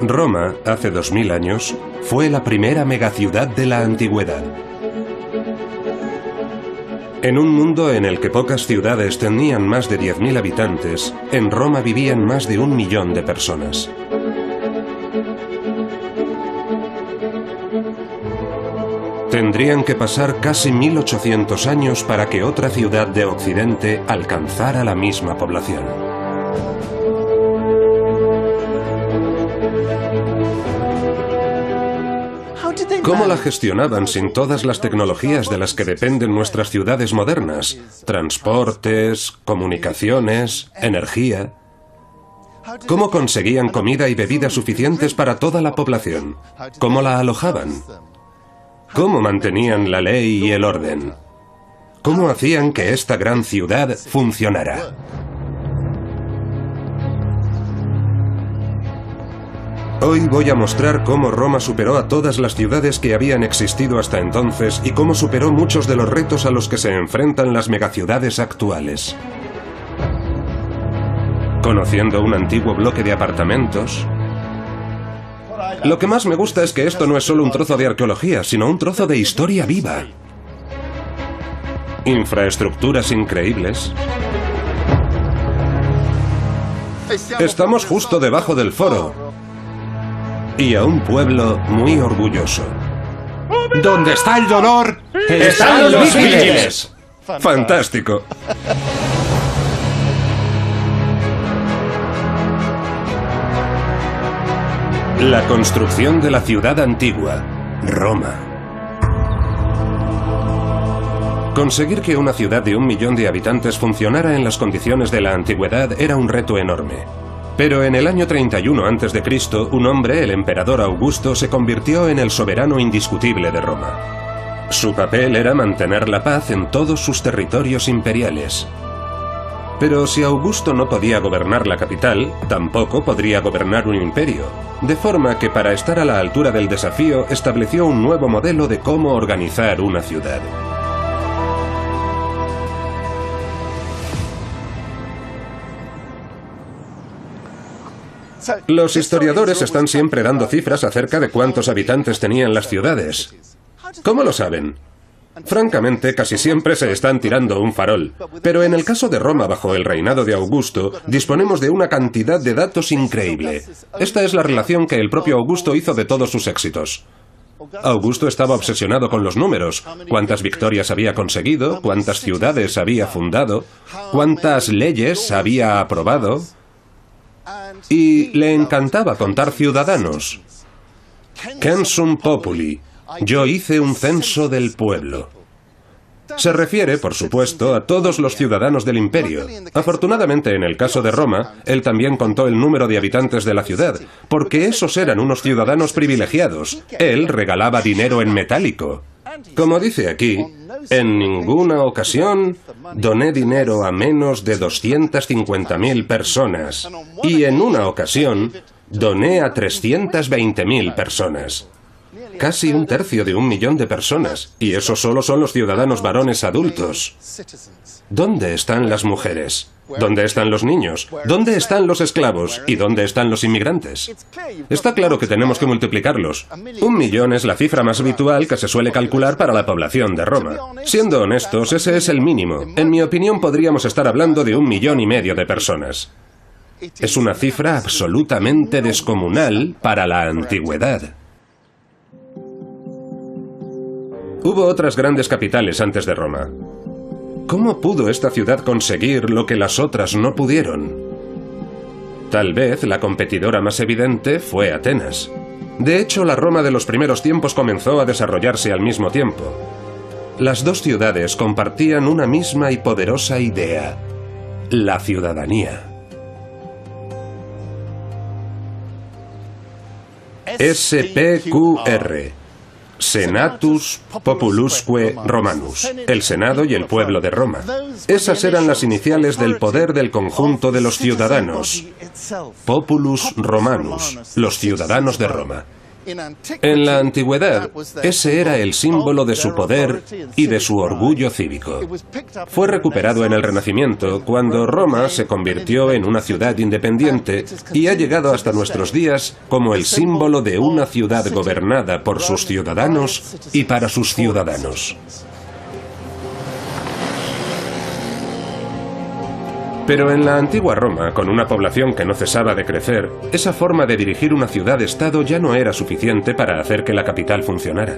Roma, hace 2000 años, fue la primera megaciudad de la antigüedad. En un mundo en el que pocas ciudades tenían más de 10.000 habitantes, en Roma vivían más de 1 millón de personas. Tendrían que pasar casi 1800 años para que otra ciudad de Occidente alcanzara la misma población. ¿Cómo la gestionaban sin todas las tecnologías de las que dependen nuestras ciudades modernas? Transportes, comunicaciones, energía. ¿Cómo conseguían comida y bebida suficientes para toda la población? ¿Cómo la alojaban? ¿Cómo mantenían la ley y el orden? ¿Cómo hacían que esta gran ciudad funcionara? Hoy voy a mostrar cómo Roma superó a todas las ciudades que habían existido hasta entonces y cómo superó muchos de los retos a los que se enfrentan las megaciudades actuales. Conociendo un antiguo bloque de apartamentos. Lo que más me gusta es que esto no es solo un trozo de arqueología, sino un trozo de historia viva. Infraestructuras increíbles. Estamos justo debajo del foro. Y a un pueblo muy orgulloso. ¿Dónde está el dolor? ¡Están los misiles! ¡Fantástico! La construcción de la ciudad antigua, Roma. Conseguir que una ciudad de 1 millón de habitantes funcionara en las condiciones de la antigüedad era un reto enorme. Pero en el año 31 a.C., un hombre, el emperador Augusto, se convirtió en el soberano indiscutible de Roma. Su papel era mantener la paz en todos sus territorios imperiales. Pero si Augusto no podía gobernar la capital, tampoco podría gobernar un imperio, de forma que para estar a la altura del desafío estableció un nuevo modelo de cómo organizar una ciudad. Los historiadores están siempre dando cifras acerca de cuántos habitantes tenían las ciudades. ¿Cómo lo saben? Francamente, casi siempre se están tirando un farol. Pero en el caso de Roma bajo el reinado de Augusto, disponemos de una cantidad de datos increíble. Esta es la relación que el propio Augusto hizo de todos sus éxitos. Augusto estaba obsesionado con los números. Cuántas victorias había conseguido, cuántas ciudades había fundado, cuántas leyes había aprobado. Y le encantaba contar ciudadanos. Censum populi. Yo hice un censo del pueblo. Se refiere, por supuesto, a todos los ciudadanos del imperio. Afortunadamente, en el caso de Roma, él también contó el número de habitantes de la ciudad, porque esos eran unos ciudadanos privilegiados. Él regalaba dinero en metálico. Como dice aquí, en ninguna ocasión doné dinero a menos de 250.000 personas. Y en una ocasión doné a 320.000 personas. Casi 1/3 de 1 millón de personas. Y esos solo son los ciudadanos varones adultos. ¿Dónde están las mujeres? ¿Dónde están los niños? ¿Dónde están los esclavos? ¿Y dónde están los inmigrantes? Está claro que tenemos que multiplicarlos. 1 millón es la cifra más habitual que se suele calcular para la población de Roma. Siendo honestos, ese es el mínimo. En mi opinión, podríamos estar hablando de 1,5 millones de personas. Es una cifra absolutamente descomunal para la antigüedad. Hubo otras grandes capitales antes de Roma. ¿Cómo pudo esta ciudad conseguir lo que las otras no pudieron? Tal vez la competidora más evidente fue Atenas. De hecho, la Roma de los primeros tiempos comenzó a desarrollarse al mismo tiempo. Las dos ciudades compartían una misma y poderosa idea: la ciudadanía. SPQR. Senatus Populusque Romanus, el Senado y el pueblo de Roma. Esas eran las iniciales del poder del conjunto de los ciudadanos. Populus Romanus, los ciudadanos de Roma. En la antigüedad, ese era el símbolo de su poder y de su orgullo cívico. Fue recuperado en el Renacimiento, cuando Roma se convirtió en una ciudad independiente y ha llegado hasta nuestros días como el símbolo de una ciudad gobernada por sus ciudadanos y para sus ciudadanos. Pero en la antigua Roma, con una población que no cesaba de crecer, esa forma de dirigir una ciudad-estado ya no era suficiente para hacer que la capital funcionara.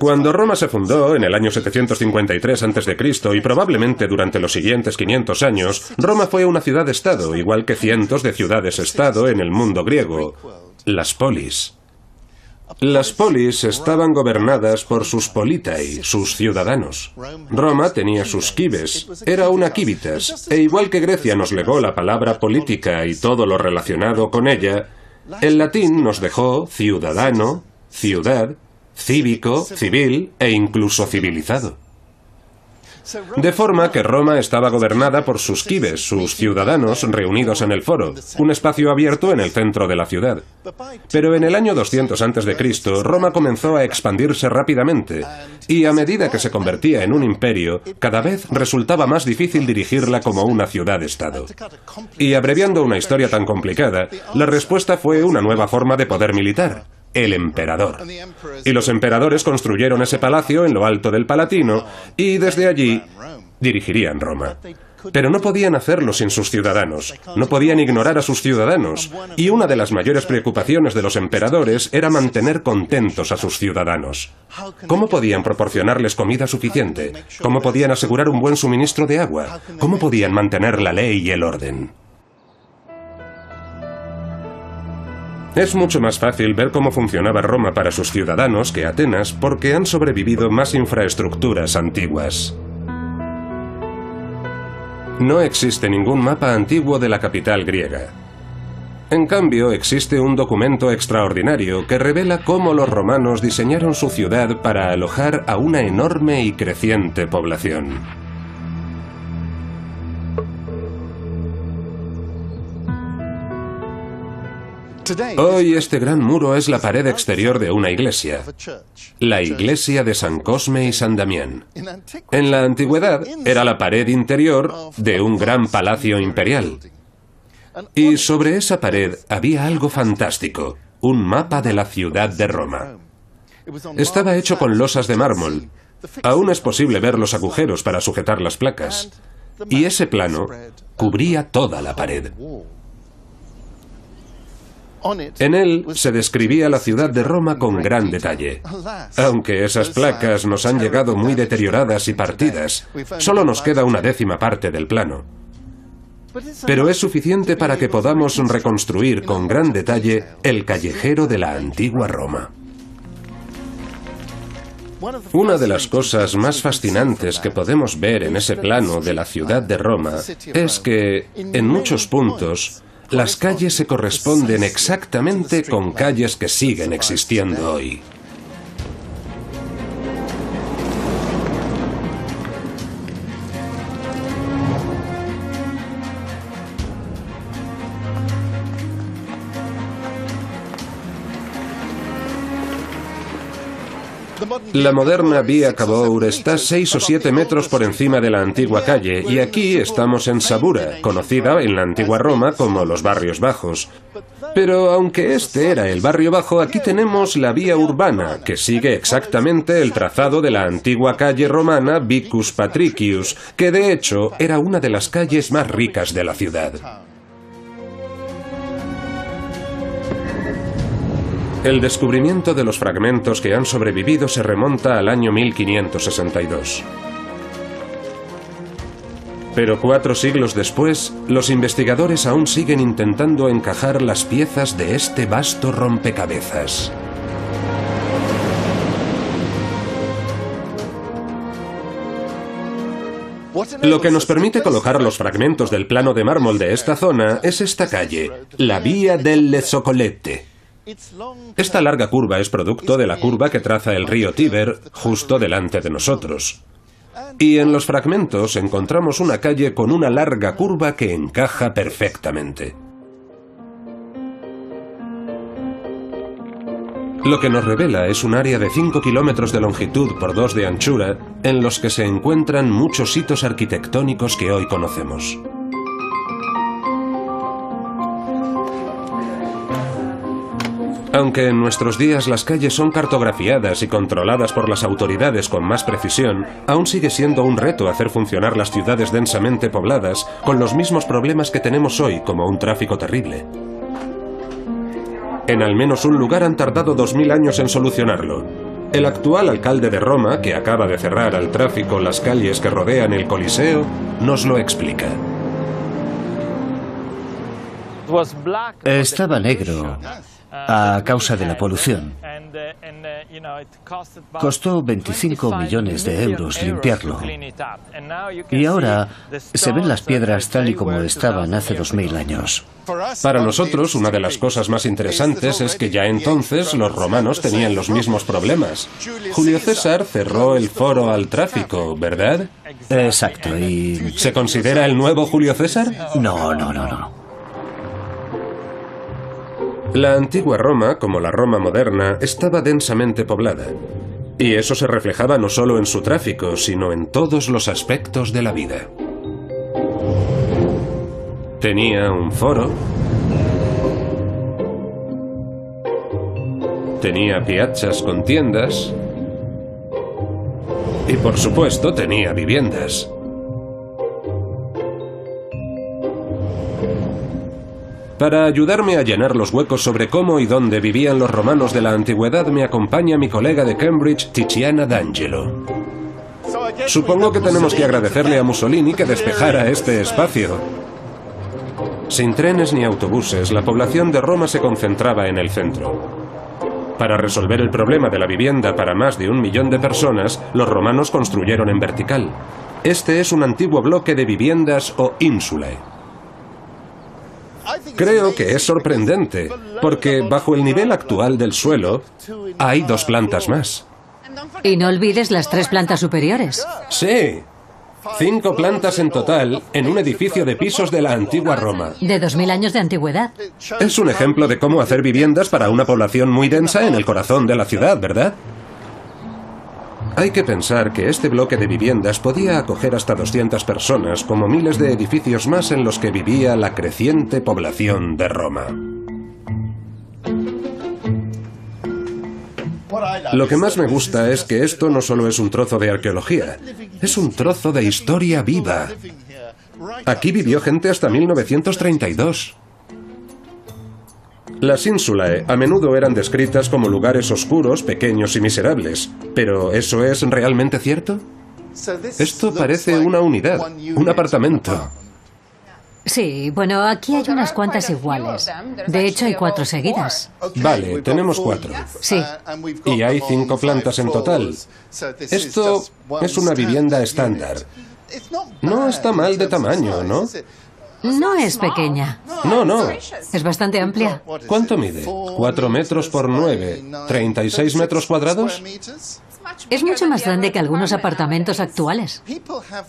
Cuando Roma se fundó en el año 753 a.C. y probablemente durante los siguientes 500 años, Roma fue una ciudad-estado, igual que cientos de ciudades-estado en el mundo griego, las polis. Las polis estaban gobernadas por sus politai, sus ciudadanos. Roma tenía sus quibes, era una quivitas, e igual que Grecia nos legó la palabra política y todo lo relacionado con ella, el latín nos dejó ciudadano, ciudad, cívico, civil e incluso civilizado. De forma que Roma estaba gobernada por sus quibes, sus ciudadanos reunidos en el foro, un espacio abierto en el centro de la ciudad. Pero en el año 200 a.C., Roma comenzó a expandirse rápidamente, y a medida que se convertía en un imperio, cada vez resultaba más difícil dirigirla como una ciudad-estado. Y abreviando una historia tan complicada, la respuesta fue una nueva forma de poder militar: el emperador. Y los emperadores construyeron ese palacio en lo alto del Palatino y desde allí dirigirían Roma. Pero no podían hacerlo sin sus ciudadanos, no podían ignorar a sus ciudadanos, y una de las mayores preocupaciones de los emperadores era mantener contentos a sus ciudadanos. ¿Cómo podían proporcionarles comida suficiente? ¿Cómo podían asegurar un buen suministro de agua? ¿Cómo podían mantener la ley y el orden? Es mucho más fácil ver cómo funcionaba Roma para sus ciudadanos que Atenas, porque han sobrevivido más infraestructuras antiguas. No existe ningún mapa antiguo de la capital griega. En cambio, existe un documento extraordinario que revela cómo los romanos diseñaron su ciudad para alojar a una enorme y creciente población. Hoy este gran muro es la pared exterior de una iglesia, la iglesia de San Cosme y San Damián. En la antigüedad era la pared interior de un gran palacio imperial. Y sobre esa pared había algo fantástico, un mapa de la ciudad de Roma. Estaba hecho con losas de mármol. Aún es posible ver los agujeros para sujetar las placas. Y ese plano cubría toda la pared. En él se describía la ciudad de Roma con gran detalle. Aunque esas placas nos han llegado muy deterioradas y partidas, solo nos queda una décima parte del plano. Pero es suficiente para que podamos reconstruir con gran detalle el callejero de la antigua Roma. Una de las cosas más fascinantes que podemos ver en ese plano de la ciudad de Roma es que, en muchos puntos, las calles se corresponden exactamente con calles que siguen existiendo hoy. La moderna Via Cavour está 6 o 7 metros por encima de la antigua calle, y aquí estamos en Sabura, conocida en la antigua Roma como los barrios bajos. Pero aunque este era el barrio bajo, aquí tenemos la vía urbana, que sigue exactamente el trazado de la antigua calle romana Vicus Patricius, que de hecho era una de las calles más ricas de la ciudad. El descubrimiento de los fragmentos que han sobrevivido se remonta al año 1562. Pero 4 siglos después, los investigadores aún siguen intentando encajar las piezas de este vasto rompecabezas. Lo que nos permite colocar los fragmentos del plano de mármol de esta zona es esta calle, la Via delle Zoccolette. Esta larga curva es producto de la curva que traza el río Tíber justo delante de nosotros. Y en los fragmentos encontramos una calle con una larga curva que encaja perfectamente. Lo que nos revela es un área de 5 kilómetros de longitud por 2 de anchura, en los que se encuentran muchos hitos arquitectónicos que hoy conocemos. Aunque en nuestros días las calles son cartografiadas y controladas por las autoridades con más precisión, aún sigue siendo un reto hacer funcionar las ciudades densamente pobladas con los mismos problemas que tenemos hoy, como un tráfico terrible. En al menos un lugar han tardado 2000 años en solucionarlo. El actual alcalde de Roma, que acaba de cerrar al tráfico las calles que rodean el Coliseo, nos lo explica. Estaba negro a causa de la polución. Costó 25 millones de euros limpiarlo. Y ahora se ven las piedras tal y como estaban hace 2000 años. Para nosotros, una de las cosas más interesantes es que ya entonces los romanos tenían los mismos problemas. Julio César cerró el foro al tráfico, ¿verdad? Exacto, y... ¿Se considera el nuevo Julio César? No. La antigua Roma, como la Roma moderna, estaba densamente poblada. Y eso se reflejaba no solo en su tráfico, sino en todos los aspectos de la vida. Tenía un foro, tenía piazzas con tiendas y, por supuesto, tenía viviendas. Para ayudarme a llenar los huecos sobre cómo y dónde vivían los romanos de la antigüedad, me acompaña mi colega de Cambridge, Tiziana D'Angelo. Supongo que tenemos que agradecerle a Mussolini que despejara este espacio. Sin trenes ni autobuses, la población de Roma se concentraba en el centro. Para resolver el problema de la vivienda para más de 1 millón de personas, los romanos construyeron en vertical. Este es un antiguo bloque de viviendas o ínsulae. Creo que es sorprendente, porque bajo el nivel actual del suelo hay 2 plantas más. Y no olvides las 3 plantas superiores. Sí, 5 plantas en total en un edificio de pisos de la antigua Roma. De 2000 años de antigüedad. Es un ejemplo de cómo hacer viviendas para una población muy densa en el corazón de la ciudad, ¿verdad? Hay que pensar que este bloque de viviendas podía acoger hasta 200 personas, como miles de edificios más en los que vivía la creciente población de Roma. Lo que más me gusta es que esto no solo es un trozo de arqueología, es un trozo de historia viva. Aquí vivió gente hasta 1932. Las ínsulae a menudo eran descritas como lugares oscuros, pequeños y miserables. ¿Pero eso es realmente cierto? Esto parece una unidad, un apartamento. Sí, bueno, aquí hay unas cuantas iguales. De hecho, hay 4 seguidas. Vale, tenemos 4. Sí. Y hay 5 plantas en total. Esto es una vivienda estándar. No está mal de tamaño, ¿no? No es pequeña. No. Es bastante amplia. ¿Cuánto mide? 4 metros por 9. ¿36 metros cuadrados? Es mucho más grande que algunos apartamentos actuales.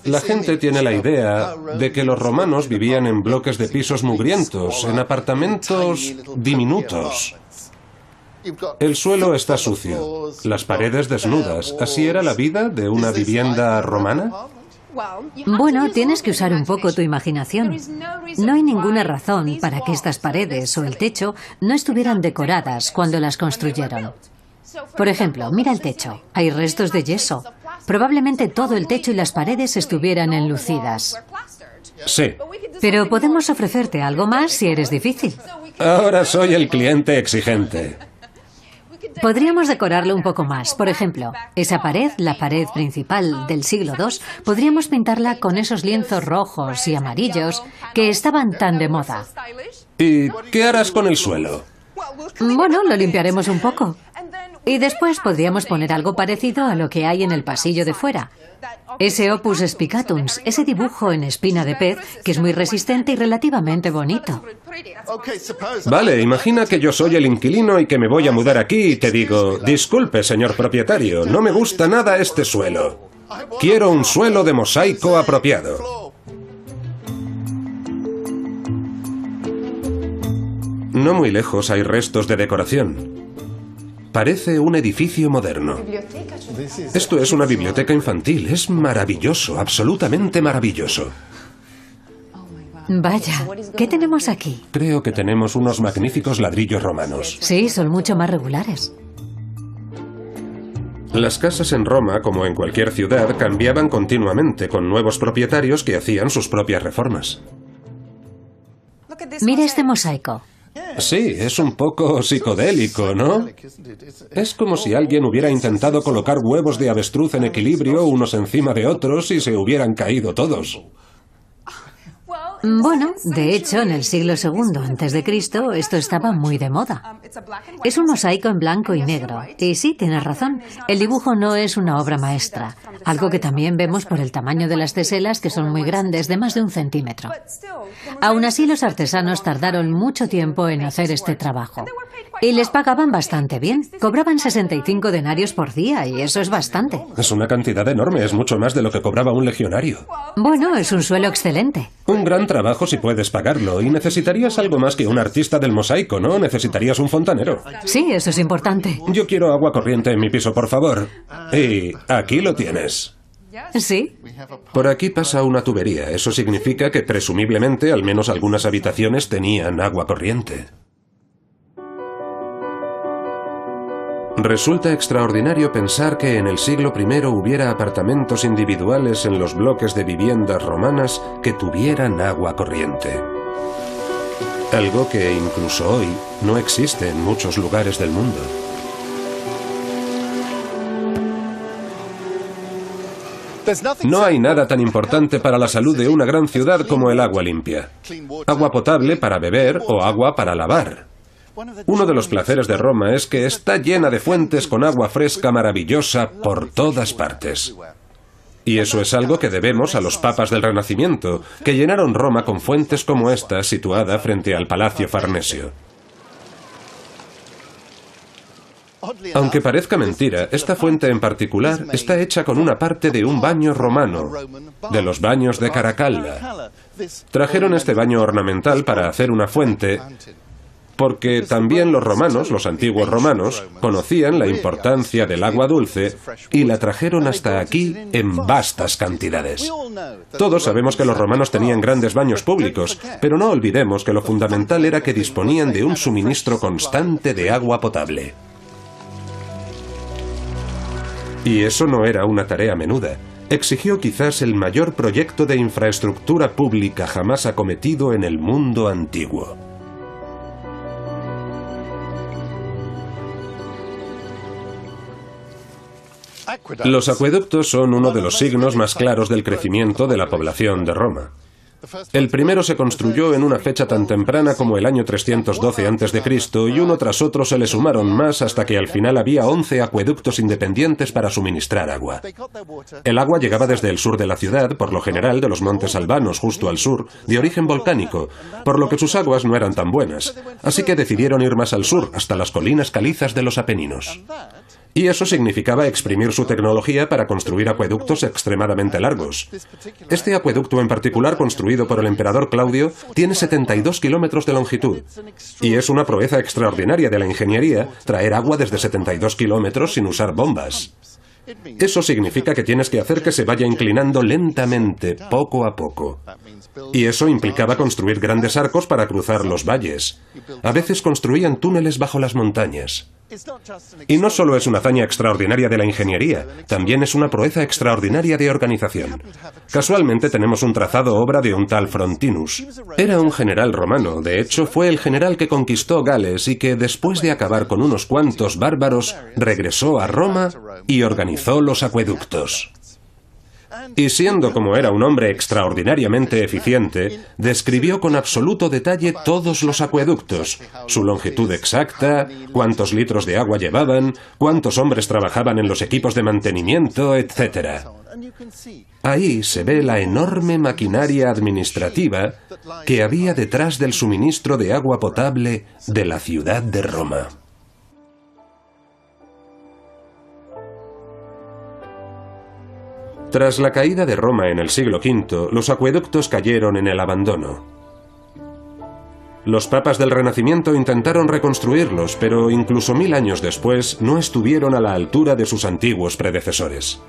La gente tiene la idea de que los romanos vivían en bloques de pisos mugrientos, en apartamentos diminutos. El suelo está sucio, las paredes desnudas. ¿Así era la vida de una vivienda romana? Bueno, tienes que usar un poco tu imaginación. No hay ninguna razón para que estas paredes o el techo no estuvieran decoradas cuando las construyeron. Por ejemplo, mira el techo. Hay restos de yeso. Probablemente todo el techo y las paredes estuvieran enlucidas. Sí. Pero podemos ofrecerte algo más si eres difícil. Ahora soy el cliente exigente. Podríamos decorarlo un poco más. Por ejemplo, esa pared, la pared principal del siglo II, podríamos pintarla con esos lienzos rojos y amarillos que estaban tan de moda. ¿Y qué harás con el suelo? Bueno, lo limpiaremos un poco. Y después podríamos poner algo parecido a lo que hay en el pasillo de fuera. Ese opus spicatums, ese dibujo en espina de pez, que es muy resistente y relativamente bonito. Vale, imagina que yo soy el inquilino y que me voy a mudar aquí y te digo, disculpe, señor propietario, no me gusta nada este suelo. Quiero un suelo de mosaico apropiado. No muy lejos hay restos de decoración. Parece un edificio moderno. Esto es una biblioteca infantil. Es maravilloso, absolutamente maravilloso. Vaya, ¿qué tenemos aquí? Creo que tenemos unos magníficos ladrillos romanos. Sí, son mucho más regulares. Las casas en Roma, como en cualquier ciudad, cambiaban continuamente, con nuevos propietarios que hacían sus propias reformas. Mira este mosaico. Sí, es un poco psicodélico, ¿no? Es como si alguien hubiera intentado colocar huevos de avestruz en equilibrio unos encima de otros y se hubieran caído todos. Bueno, de hecho, en el siglo II a.C. esto estaba muy de moda. Es un mosaico en blanco y negro. Y sí, tienes razón, el dibujo no es una obra maestra, algo que también vemos por el tamaño de las teselas, que son muy grandes, de más de 1 centímetro. Aún así, los artesanos tardaron mucho tiempo en hacer este trabajo. Y les pagaban bastante bien. Cobraban 65 denarios por día, y eso es bastante. Es una cantidad enorme, es mucho más de lo que cobraba un legionario. Bueno, es un sueldo excelente. Un gran trabajo si puedes pagarlo, y necesitarías algo más que un artista del mosaico, ¿no? Necesitarías un fontanero. Sí, eso es importante. Yo quiero agua corriente en mi piso, por favor. Y aquí lo tienes. Sí. Por aquí pasa una tubería. Eso significa que presumiblemente al menos algunas habitaciones tenían agua corriente. Resulta extraordinario pensar que en el siglo I hubiera apartamentos individuales en los bloques de viviendas romanas que tuvieran agua corriente. Algo que incluso hoy no existe en muchos lugares del mundo. No hay nada tan importante para la salud de una gran ciudad como el agua limpia. Agua potable para beber o agua para lavar. Uno de los placeres de Roma es que está llena de fuentes con agua fresca maravillosa por todas partes. Y eso es algo que debemos a los papas del Renacimiento, que llenaron Roma con fuentes como esta situada frente al Palacio Farnesio. Aunque parezca mentira, esta fuente en particular está hecha con una parte de un baño romano, de los baños de Caracalla. Trajeron este baño ornamental para hacer una fuente, porque también los romanos, los antiguos romanos, conocían la importancia del agua dulce y la trajeron hasta aquí en vastas cantidades. Todos sabemos que los romanos tenían grandes baños públicos, pero no olvidemos que lo fundamental era que disponían de un suministro constante de agua potable. Y eso no era una tarea menuda. Exigió quizás el mayor proyecto de infraestructura pública jamás acometido en el mundo antiguo. Los acueductos son uno de los signos más claros del crecimiento de la población de Roma. El primero se construyó en una fecha tan temprana como el año 312 a.C. y uno tras otro se le sumaron más hasta que al final había 11 acueductos independientes para suministrar agua. El agua llegaba desde el sur de la ciudad, por lo general de los montes albanos justo al sur, de origen volcánico, por lo que sus aguas no eran tan buenas, así que decidieron ir más al sur, hasta las colinas calizas de los Apeninos. Y eso significaba exprimir su tecnología para construir acueductos extremadamente largos. Este acueducto en particular, construido por el emperador Claudio, tiene 72 kilómetros de longitud. Y es una proeza extraordinaria de la ingeniería traer agua desde 72 kilómetros sin usar bombas. Eso significa que tienes que hacer que se vaya inclinando lentamente, poco a poco. Y eso implicaba construir grandes arcos para cruzar los valles. A veces construían túneles bajo las montañas. Y no solo es una hazaña extraordinaria de la ingeniería, también es una proeza extraordinaria de organización. Casualmente tenemos un trazado obra de un tal Frontinus. Era un general romano, de hecho fue el general que conquistó Gales y que después de acabar con unos cuantos bárbaros, regresó a Roma y organizó los acueductos. Y siendo como era un hombre extraordinariamente eficiente, describió con absoluto detalle todos los acueductos, su longitud exacta, cuántos litros de agua llevaban, cuántos hombres trabajaban en los equipos de mantenimiento, etc. Ahí se ve la enorme maquinaria administrativa que había detrás del suministro de agua potable de la ciudad de Roma. Tras la caída de Roma en el siglo V, los acueductos cayeron en el abandono. Los papas del Renacimiento intentaron reconstruirlos, pero incluso 1000 años después no estuvieron a la altura de sus antiguos predecesores.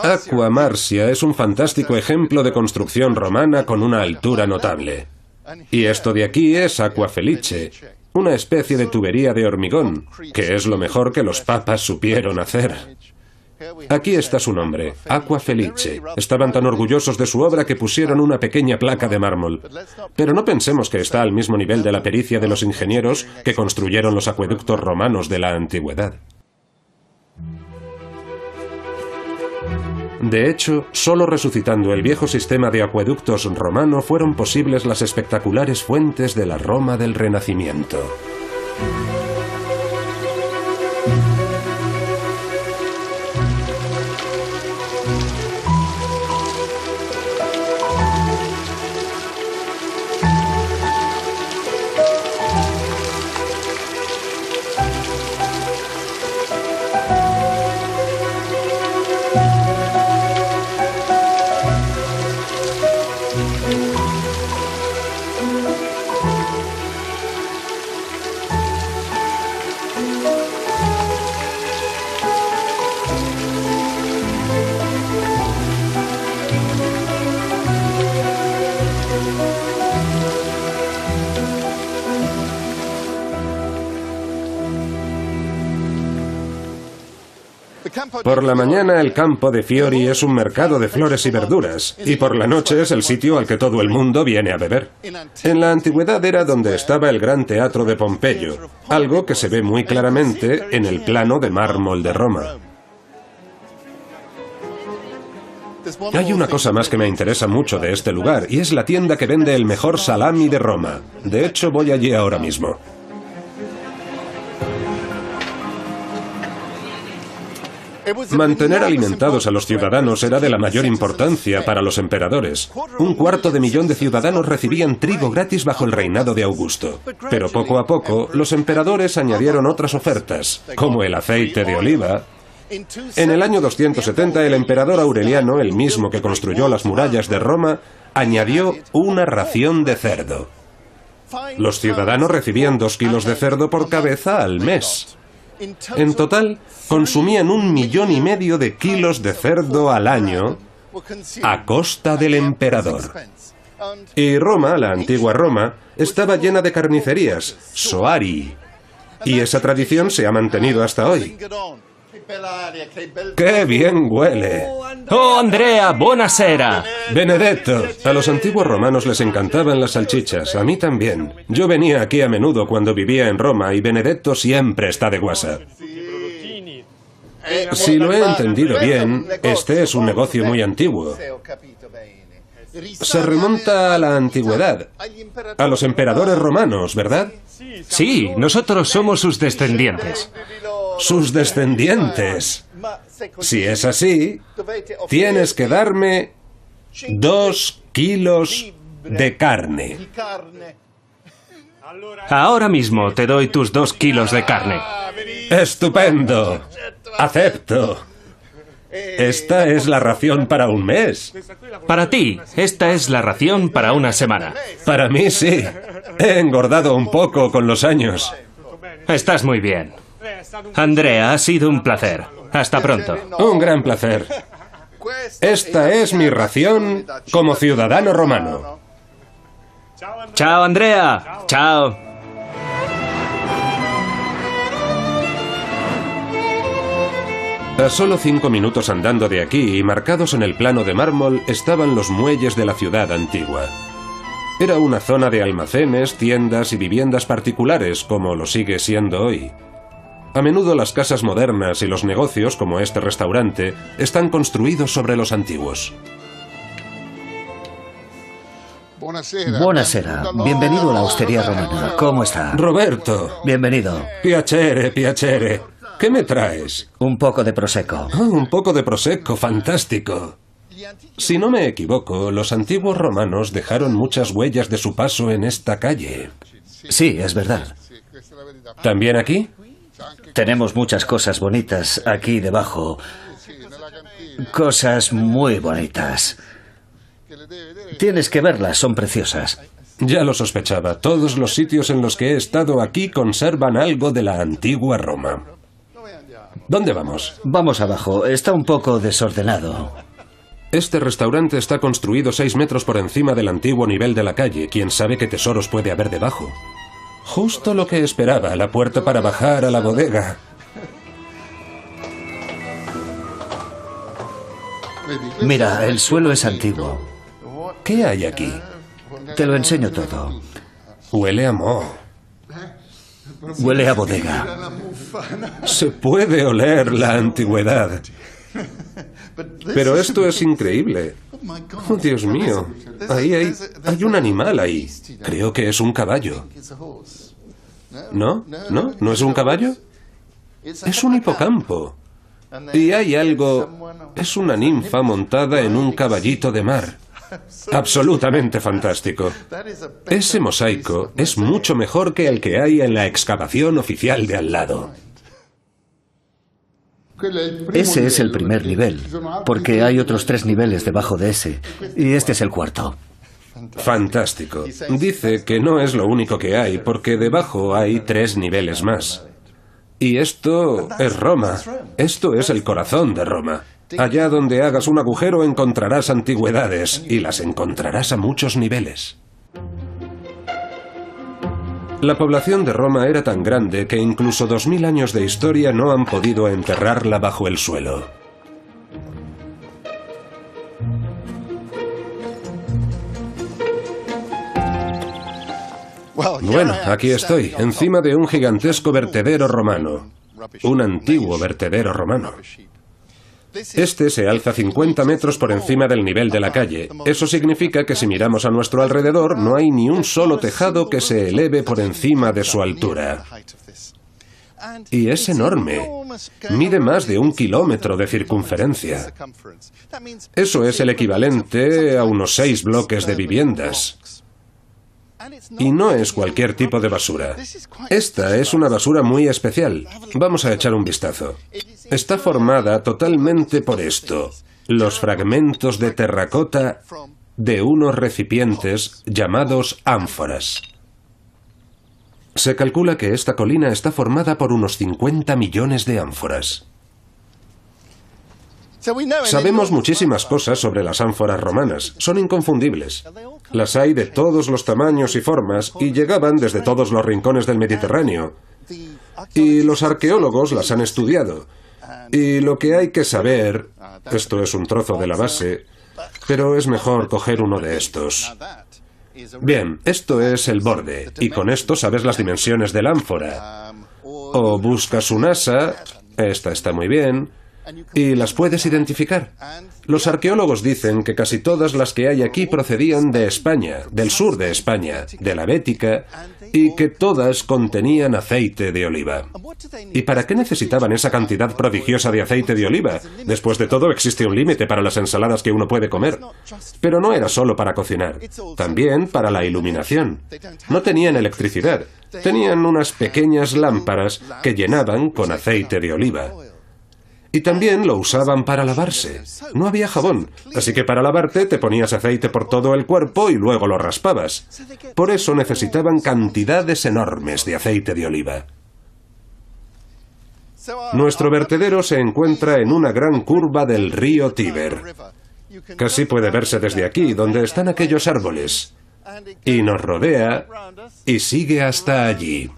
Aqua Marcia es un fantástico ejemplo de construcción romana con una altura notable. Y esto de aquí es Aqua Felice, una especie de tubería de hormigón, que es lo mejor que los papas supieron hacer. Aquí está su nombre, Aqua Felice. Estaban tan orgullosos de su obra que pusieron una pequeña placa de mármol. Pero no pensemos que está al mismo nivel de la pericia de los ingenieros que construyeron los acueductos romanos de la antigüedad. De hecho, solo resucitando el viejo sistema de acueductos romano fueron posibles las espectaculares fuentes de la Roma del Renacimiento. Por la mañana el campo de Fiori es un mercado de flores y verduras, y por la noche es el sitio al que todo el mundo viene a beber. En la antigüedad era donde estaba el gran teatro de Pompeyo, algo que se ve muy claramente en el plano de mármol de Roma. Hay una cosa más que me interesa mucho de este lugar, y es la tienda que vende el mejor salami de Roma. De hecho, voy allí ahora mismo. Mantener alimentados a los ciudadanos era de la mayor importancia para los emperadores. 250.000 de ciudadanos recibían trigo gratis bajo el reinado de Augusto. Pero poco a poco, los emperadores añadieron otras ofertas, como el aceite de oliva. En el año 270, el emperador Aureliano, el mismo que construyó las murallas de Roma, añadió una ración de cerdo. Los ciudadanos recibían 2 kilos de cerdo por cabeza al mes. En total, consumían 1,5 millones de kilos de cerdo al año a costa del emperador. Y Roma, la antigua Roma, estaba llena de carnicerías, soari, y esa tradición se ha mantenido hasta hoy. ¡Qué bien huele! ¡Oh, Andrea, buonasera! Benedetto, a los antiguos romanos les encantaban las salchichas, a mí también. Yo venía aquí a menudo cuando vivía en Roma y Benedetto siempre está de guasa. Si lo he entendido bien, este es un negocio muy antiguo. Se remonta a la antigüedad, a los emperadores romanos, ¿verdad? Sí, nosotros somos sus descendientes. ¡Sus descendientes! Si es así, tienes que darme 2 kilos de carne. Ahora mismo te doy tus 2 kilos de carne. ¡Estupendo! ¡Acepto! Esta es la ración para un mes. Para ti, esta es la ración para una semana. Para mí sí. He engordado un poco con los años. Estás muy bien. Andrea, ha sido un placer. Hasta pronto. Un gran placer. Esta es mi ración como ciudadano romano. Chao, Andrea. Chao. A solo 5 minutos andando de aquí y marcados en el plano de mármol estaban los muelles de la ciudad antigua. Era una zona de almacenes, tiendas y viviendas particulares, como lo sigue siendo hoy. A menudo las casas modernas y los negocios, como este restaurante, están construidos sobre los antiguos. Buonasera, bienvenido a la hostería romana. ¿Cómo está? Roberto. Bienvenido. Piacere, piacere. ¿Qué me traes? Un poco de prosecco. Oh, un poco de prosecco, fantástico. Si no me equivoco, los antiguos romanos dejaron muchas huellas de su paso en esta calle. Sí, es verdad. ¿También aquí? Tenemos muchas cosas bonitas aquí debajo. Cosas muy bonitas. Tienes que verlas, son preciosas. Ya lo sospechaba. Todos los sitios en los que he estado aquí conservan algo de la antigua Roma. ¿Dónde vamos? Vamos abajo, está un poco desordenado. Este restaurante está construido 6 metros por encima del antiguo nivel de la calle. ¿Quién sabe qué tesoros puede haber debajo? Justo lo que esperaba, la puerta para bajar a la bodega. Mira, el suelo es antiguo. ¿Qué hay aquí? Te lo enseño todo. Huele a moho. Huele a bodega. Se puede oler la antigüedad. Pero esto es increíble. Oh, Dios mío. Ahí hay un animal ahí. Creo que es un caballo. ¿No? ¿No? ¿No es un caballo? Es un hipocampo. Y hay algo... Es una ninfa montada en un caballito de mar. Absolutamente fantástico. Ese mosaico es mucho mejor que el que hay en la excavación oficial de al lado. Ese es el primer nivel, porque hay otros 3 niveles debajo de ese, y este es el cuarto. Fantástico. Dice que no es lo único que hay, porque debajo hay 3 niveles más. Y esto es Roma. Esto es el corazón de Roma. Allá donde hagas un agujero encontrarás antigüedades, y las encontrarás a muchos niveles. La población de Roma era tan grande que incluso 2000 años de historia no han podido enterrarla bajo el suelo. Bueno, aquí estoy, encima de un gigantesco vertedero romano. Un antiguo vertedero romano. Este se alza 50 metros por encima del nivel de la calle. Eso significa que si miramos a nuestro alrededor, no hay ni un solo tejado que se eleve por encima de su altura. Y es enorme. Mide más de 1 kilómetro de circunferencia. Eso es el equivalente a unos 6 bloques de viviendas. Y no es cualquier tipo de basura. Esta es una basura muy especial. Vamos a echar un vistazo. Está formada totalmente por esto: los fragmentos de terracota de unos recipientes llamados ánforas. Se calcula que esta colina está formada por unos 50 millones de ánforas. Sabemos muchísimas cosas sobre las ánforas romanas. Son inconfundibles. Las hay de todos los tamaños y formas y llegaban desde todos los rincones del Mediterráneo. Y los arqueólogos las han estudiado. Y lo que hay que saber... Esto es un trozo de la base, pero es mejor coger uno de estos. Bien, esto es el borde, y con esto sabes las dimensiones de la ánfora. O buscas un asa, esta está muy bien, y las puedes identificar. Los arqueólogos dicen que casi todas las que hay aquí procedían de España, del sur de España, de la Bética, y que todas contenían aceite de oliva. ¿Y para qué necesitaban esa cantidad prodigiosa de aceite de oliva? Después de todo, existe un límite para las ensaladas que uno puede comer. Pero no era solo para cocinar, también para la iluminación. No tenían electricidad, tenían unas pequeñas lámparas que llenaban con aceite de oliva. Y también lo usaban para lavarse. No había jabón, así que para lavarte te ponías aceite por todo el cuerpo y luego lo raspabas. Por eso necesitaban cantidades enormes de aceite de oliva. Nuestro vertedero se encuentra en una gran curva del río Tíber. Casi puede verse desde aquí, donde están aquellos árboles. Y nos rodea y sigue hasta allí.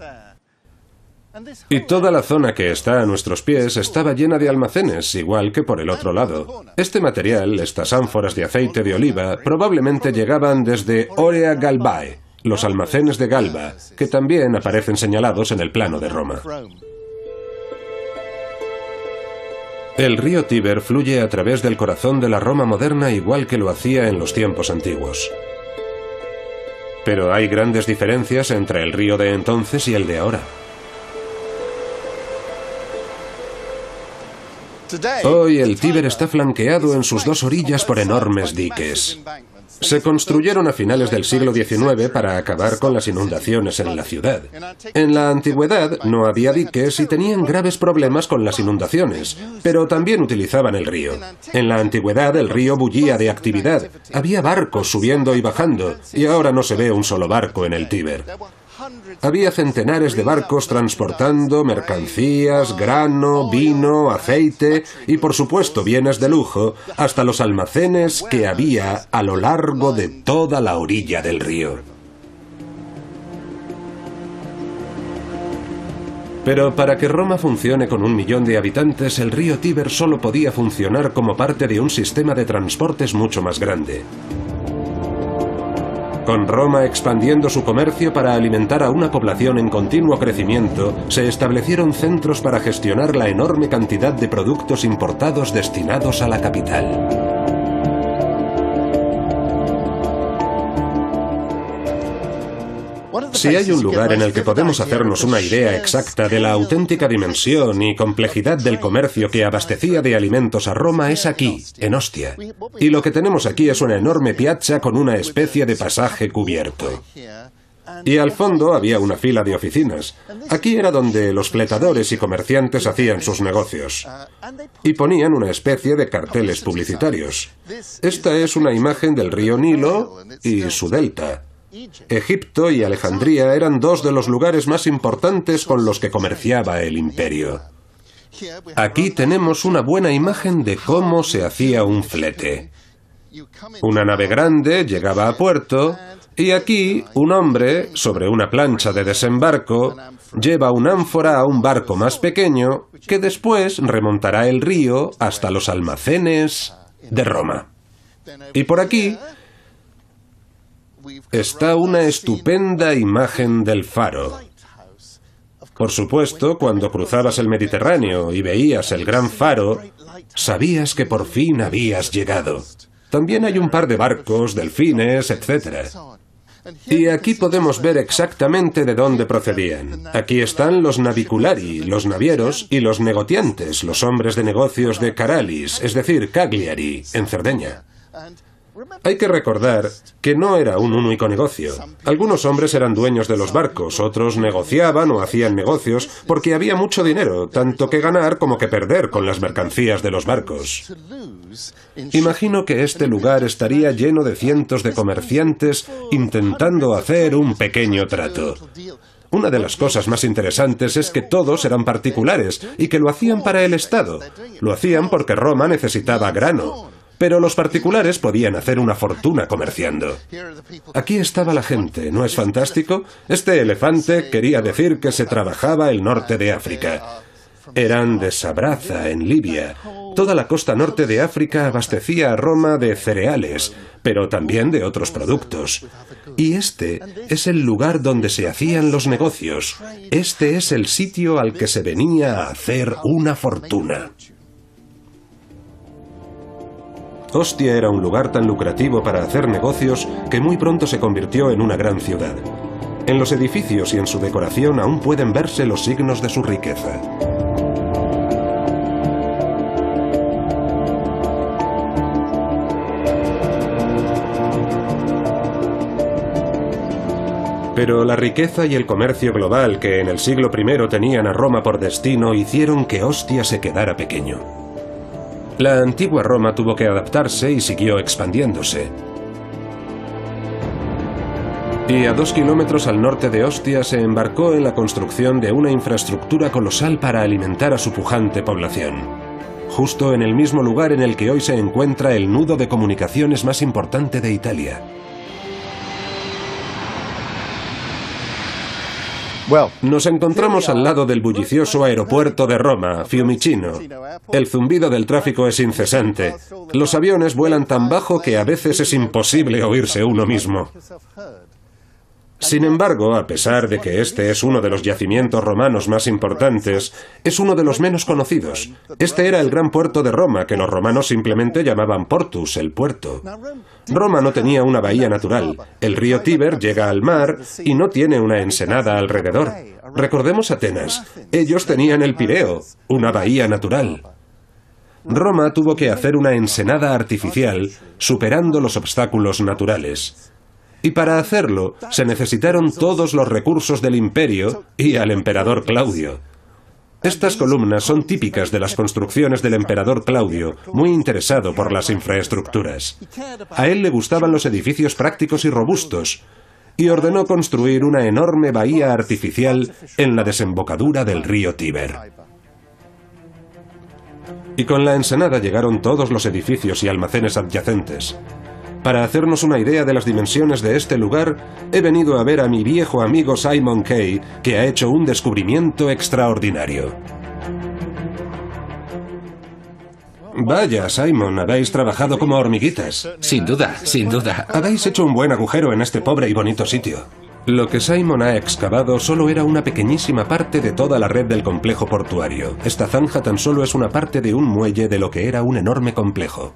Y toda la zona que está a nuestros pies estaba llena de almacenes, igual que por el otro lado. Este material, estas ánforas de aceite de oliva, probablemente llegaban desde Orea Galbae, los almacenes de Galba, que también aparecen señalados en el plano de Roma. El río Tíber fluye a través del corazón de la Roma moderna igual que lo hacía en los tiempos antiguos. Pero hay grandes diferencias entre el río de entonces y el de ahora. Hoy el Tíber está flanqueado en sus 2 orillas por enormes diques. Se construyeron a finales del siglo XIX para acabar con las inundaciones en la ciudad. En la antigüedad no había diques y tenían graves problemas con las inundaciones, pero también utilizaban el río. En la antigüedad el río bullía de actividad, había barcos subiendo y bajando, y ahora no se ve un solo barco en el Tíber. Había centenares de barcos transportando mercancías, grano, vino, aceite y, por supuesto, bienes de lujo, hasta los almacenes que había a lo largo de toda la orilla del río. Pero para que Roma funcione con 1 millón de habitantes, el río Tíber solo podía funcionar como parte de un sistema de transportes mucho más grande. Con Roma expandiendo su comercio para alimentar a una población en continuo crecimiento, se establecieron centros para gestionar la enorme cantidad de productos importados destinados a la capital. Si hay un lugar en el que podemos hacernos una idea exacta de la auténtica dimensión y complejidad del comercio que abastecía de alimentos a Roma, es aquí, en Ostia. Y lo que tenemos aquí es una enorme piazza con una especie de pasaje cubierto. Y al fondo había una fila de oficinas. Aquí era donde los fletadores y comerciantes hacían sus negocios. Y ponían una especie de carteles publicitarios. Esta es una imagen del río Nilo y su delta. Egipto y Alejandría eran 2 de los lugares más importantes con los que comerciaba el imperio. Aquí tenemos una buena imagen de cómo se hacía un flete. Una nave grande llegaba a puerto y aquí un hombre, sobre una plancha de desembarco, lleva una ánfora a un barco más pequeño que después remontará el río hasta los almacenes de Roma. Y por aquí está una estupenda imagen del faro. Por supuesto, cuando cruzabas el Mediterráneo y veías el gran faro, sabías que por fin habías llegado. También hay un par de barcos, delfines, etc. Y aquí podemos ver exactamente de dónde procedían. Aquí están los naviculari, los navieros, y los negotiantes, los hombres de negocios de Caralis, es decir, Cagliari, en Cerdeña. Hay que recordar que no era un único negocio. Algunos hombres eran dueños de los barcos, otros negociaban o hacían negocios porque había mucho dinero, tanto que ganar como que perder con las mercancías de los barcos. Imagino que este lugar estaría lleno de cientos de comerciantes intentando hacer un pequeño trato. Una de las cosas más interesantes es que todos eran particulares y que lo hacían para el Estado. Lo hacían porque Roma necesitaba grano. Pero los particulares podían hacer una fortuna comerciando. Aquí estaba la gente, ¿no es fantástico? Este elefante quería decir que se trabajaba el norte de África. Eran de Sabraza, en Libia. Toda la costa norte de África abastecía a Roma de cereales, pero también de otros productos. Y este es el lugar donde se hacían los negocios. Este es el sitio al que se venía a hacer una fortuna. Ostia era un lugar tan lucrativo para hacer negocios que muy pronto se convirtió en una gran ciudad. En los edificios y en su decoración aún pueden verse los signos de su riqueza. Pero la riqueza y el comercio global que en el siglo I tenían a Roma por destino hicieron que Ostia se quedara pequeño. La antigua Roma tuvo que adaptarse y siguió expandiéndose. Y a 2 kilómetros al norte de Ostia se embarcó en la construcción de una infraestructura colosal para alimentar a su pujante población. Justo en el mismo lugar en el que hoy se encuentra el nudo de comunicaciones más importante de Italia. Nos encontramos al lado del bullicioso aeropuerto de Roma, Fiumicino. El zumbido del tráfico es incesante. Los aviones vuelan tan bajo que a veces es imposible oírse uno mismo. Sin embargo, a pesar de que este es uno de los yacimientos romanos más importantes, es uno de los menos conocidos. Este era el gran puerto de Roma, que los romanos simplemente llamaban Portus, el puerto. Roma no tenía una bahía natural. El río Tíber llega al mar y no tiene una ensenada alrededor. Recordemos Atenas. Ellos tenían el Pireo, una bahía natural. Roma tuvo que hacer una ensenada artificial superando los obstáculos naturales. Y para hacerlo se necesitaron todos los recursos del imperio y al emperador Claudio. Estas columnas son típicas de las construcciones del emperador Claudio, muy interesado por las infraestructuras. A él le gustaban los edificios prácticos y robustos, y ordenó construir una enorme bahía artificial en la desembocadura del río Tíber. Y con la ensenada llegaron todos los edificios y almacenes adyacentes. Para hacernos una idea de las dimensiones de este lugar, he venido a ver a mi viejo amigo Simon Kay, que ha hecho un descubrimiento extraordinario. Vaya, Simon, habéis trabajado como hormiguitas. Sin duda, sin duda. Habéis hecho un buen agujero en este pobre y bonito sitio. Lo que Simon ha excavado solo era una pequeñísima parte de toda la red del complejo portuario. Esta zanja tan solo es una parte de un muelle de lo que era un enorme complejo.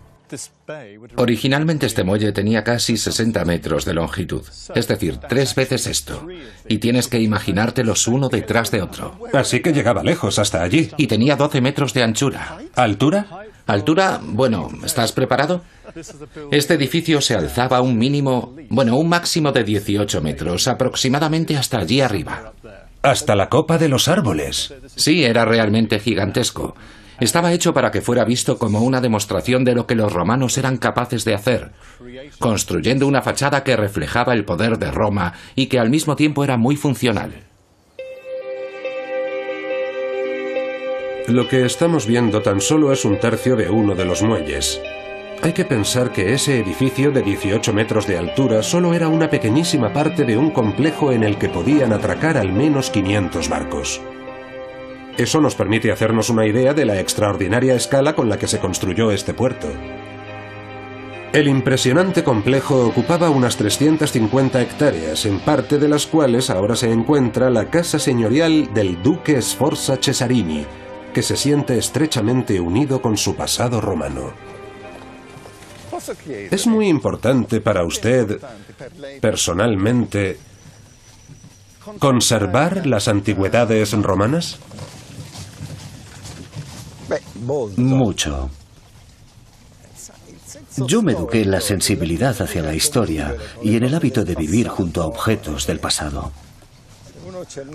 Originalmente este muelle tenía casi 60 metros de longitud, es decir, 3 veces esto. Y tienes que imaginártelos uno detrás de otro. Así que llegaba lejos, hasta allí. Y tenía 12 metros de anchura. ¿Altura? Altura, bueno, ¿estás preparado? Este edificio se alzaba un máximo de 18 metros, aproximadamente hasta allí arriba. Hasta la copa de los árboles. Sí, era realmente gigantesco. Estaba hecho para que fuera visto como una demostración de lo que los romanos eran capaces de hacer, construyendo una fachada que reflejaba el poder de Roma y que al mismo tiempo era muy funcional. Lo que estamos viendo tan solo es un tercio de uno de los muelles. Hay que pensar que ese edificio de 18 metros de altura solo era una pequeñísima parte de un complejo en el que podían atracar al menos 500 barcos. Eso nos permite hacernos una idea de la extraordinaria escala con la que se construyó este puerto. El impresionante complejo ocupaba unas 350 hectáreas, en parte de las cuales ahora se encuentra la casa señorial del duque Sforza Cesarini, que se siente estrechamente unido con su pasado romano. ¿Es muy importante para usted, personalmente, conservar las antigüedades romanas? Mucho. Yo me eduqué en la sensibilidad hacia la historia y en el hábito de vivir junto a objetos del pasado.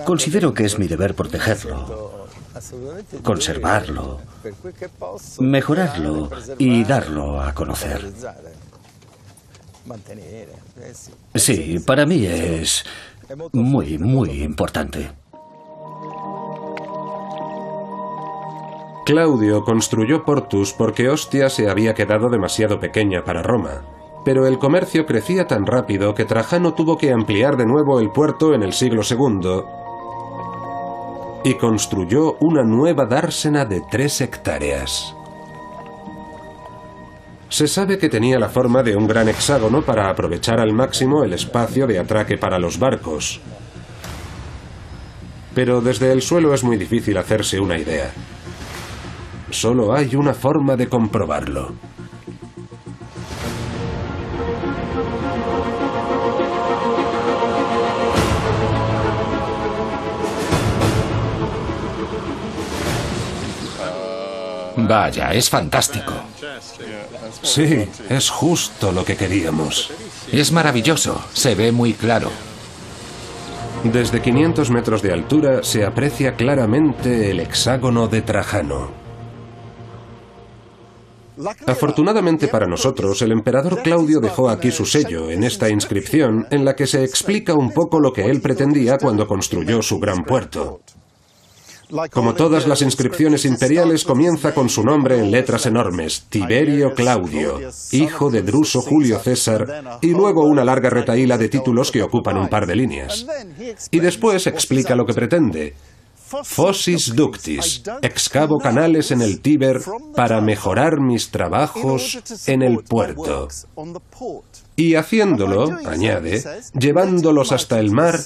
Considero que es mi deber protegerlo, conservarlo, mejorarlo y darlo a conocer. Sí, para mí es muy, muy importante. Claudio construyó Portus porque Ostia se había quedado demasiado pequeña para Roma, pero el comercio crecía tan rápido que Trajano tuvo que ampliar de nuevo el puerto en el siglo II y construyó una nueva dársena de 3 hectáreas. Se sabe que tenía la forma de un gran hexágono para aprovechar al máximo el espacio de atraque para los barcos. Pero desde el suelo es muy difícil hacerse una idea. Solo hay una forma de comprobarlo. Vaya, es fantástico. Sí, es justo lo que queríamos. Es maravilloso, se ve muy claro. Desde 500 metros de altura se aprecia claramente el hexágono de Trajano. Afortunadamente para nosotros, el emperador Claudio dejó aquí su sello en esta inscripción en la que se explica un poco lo que él pretendía cuando construyó su gran puerto. Como todas las inscripciones imperiales, comienza con su nombre en letras enormes, Tiberio Claudio, hijo de Druso Julio César, y luego una larga retahíla de títulos que ocupan un par de líneas. Y después explica lo que pretende. Fossis ductis, excavo canales en el Tíber para mejorar mis trabajos en el puerto. Y haciéndolo, añade, llevándolos hasta el mar,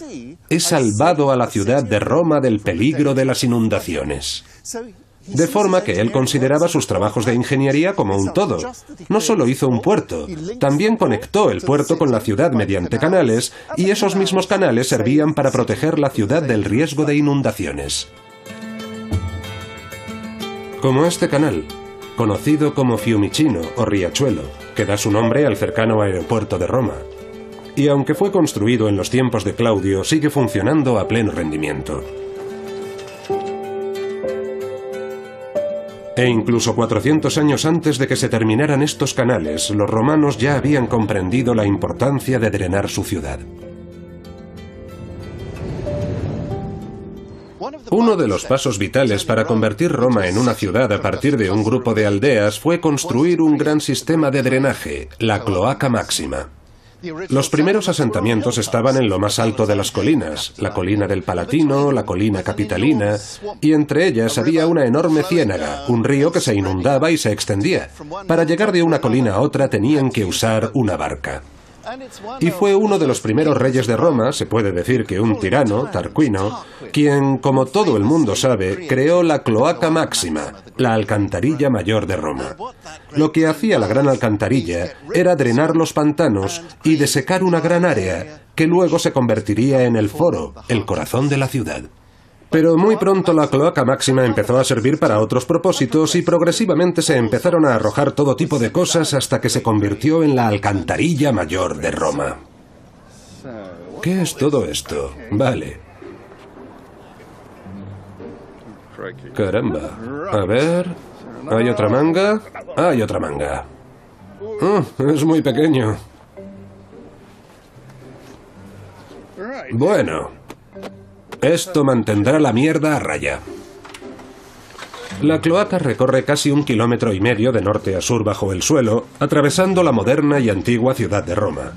he salvado a la ciudad de Roma del peligro de las inundaciones. De forma que él consideraba sus trabajos de ingeniería como un todo. No solo hizo un puerto, también conectó el puerto con la ciudad mediante canales, y esos mismos canales servían para proteger la ciudad del riesgo de inundaciones. Como este canal. conocido como Fiumicino o Riachuelo, que da su nombre al cercano aeropuerto de Roma. Y aunque fue construido en los tiempos de Claudio, sigue funcionando a pleno rendimiento. E incluso 400 años antes de que se terminaran estos canales, los romanos ya habían comprendido la importancia de drenar su ciudad. Uno de los pasos vitales para convertir Roma en una ciudad a partir de un grupo de aldeas fue construir un gran sistema de drenaje, la Cloaca Máxima. Los primeros asentamientos estaban en lo más alto de las colinas, la colina del Palatino, la colina capitalina, y entre ellas había una enorme ciénaga, un río que se inundaba y se extendía. Para llegar de una colina a otra tenían que usar una barca. Y fue uno de los primeros reyes de Roma, se puede decir que un tirano, Tarquino, quien, como todo el mundo sabe, creó la Cloaca Máxima, la alcantarilla mayor de Roma. Lo que hacía la gran alcantarilla era drenar los pantanos y desecar una gran área, que luego se convertiría en el foro, el corazón de la ciudad. Pero muy pronto la Cloaca Máxima empezó a servir para otros propósitos y progresivamente se empezaron a arrojar todo tipo de cosas hasta que se convirtió en la alcantarilla mayor de Roma. ¿Qué es todo esto? Vale. Caramba. A ver... ¿Hay otra manga? Hay otra manga. Es muy pequeño. Bueno... Esto mantendrá la mierda a raya. La cloaca recorre casi 1,5 kilómetros de norte a sur bajo el suelo, atravesando la moderna y antigua ciudad de Roma.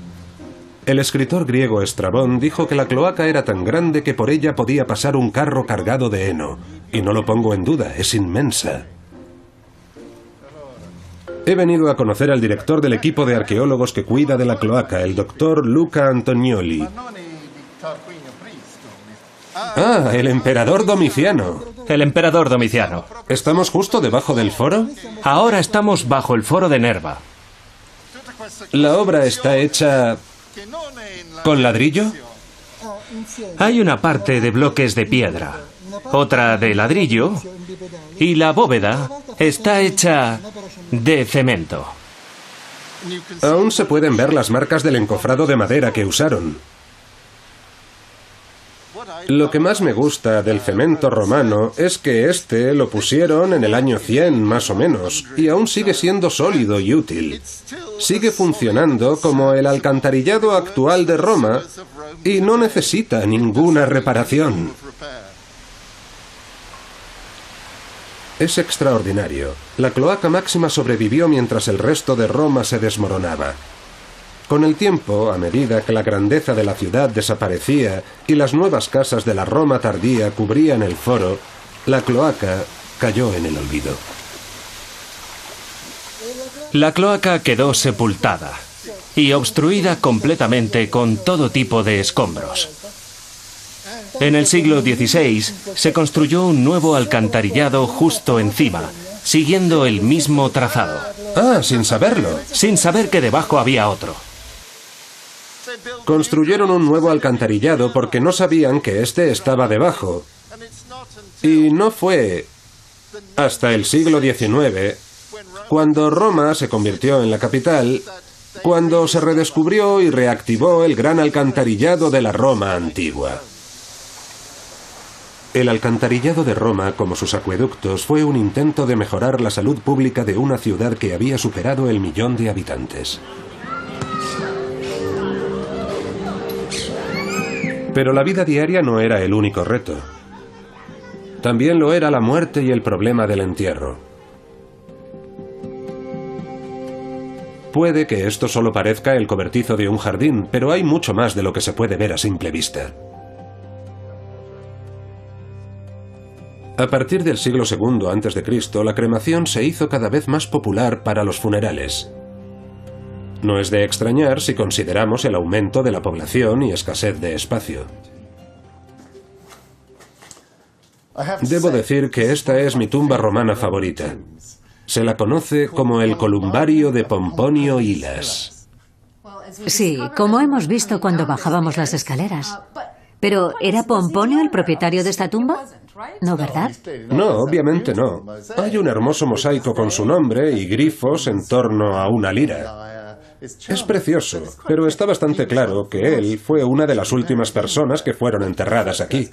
El escritor griego Estrabón dijo que la cloaca era tan grande que por ella podía pasar un carro cargado de heno. Y no lo pongo en duda, es inmensa. He venido a conocer al director del equipo de arqueólogos que cuida de la cloaca, el doctor Luca Antonioli. Ah, el emperador Domiciano. El emperador Domiciano. ¿Estamos justo debajo del foro? Ahora estamos bajo el foro de Nerva. ¿La obra está hecha con ladrillo? Hay una parte de bloques de piedra, otra de ladrillo, y la bóveda está hecha de cemento. Aún se pueden ver las marcas del encofrado de madera que usaron. Lo que más me gusta del cemento romano es que este lo pusieron en el año 100 más o menos y aún sigue siendo sólido y útil. Sigue funcionando como el alcantarillado actual de Roma y no necesita ninguna reparación. Es extraordinario. La Cloaca Máxima sobrevivió mientras el resto de Roma se desmoronaba. Con el tiempo, a medida que la grandeza de la ciudad desaparecía y las nuevas casas de la Roma tardía cubrían el foro, la cloaca cayó en el olvido. La cloaca quedó sepultada y obstruida completamente con todo tipo de escombros. En el siglo XVI se construyó un nuevo alcantarillado justo encima, siguiendo el mismo trazado. Ah, sin saberlo. Sin saber que debajo había otro. Construyeron un nuevo alcantarillado porque no sabían que este estaba debajo. Y no fue hasta el siglo XIX, cuando Roma se convirtió en la capital, cuando se redescubrió y reactivó el gran alcantarillado de la Roma antigua. El alcantarillado de Roma, como sus acueductos, fue un intento de mejorar la salud pública de una ciudad que había superado el 1.000.000 de habitantes. Pero la vida diaria no era el único reto. También lo era la muerte y el problema del entierro. Puede que esto solo parezca el cobertizo de un jardín, pero hay mucho más de lo que se puede ver a simple vista. A partir del siglo II a.C., la cremación se hizo cada vez más popular para los funerales. No es de extrañar si consideramos el aumento de la población y escasez de espacio. Debo decir que esta es mi tumba romana favorita. Se la conoce como el columbario de Pomponio Hilas. Sí, como hemos visto cuando bajábamos las escaleras. ¿Pero era Pomponio el propietario de esta tumba? ¿No, verdad? No, obviamente no. Hay un hermoso mosaico con su nombre y grifos en torno a una lira. Es precioso, pero está bastante claro que él fue una de las últimas personas que fueron enterradas aquí.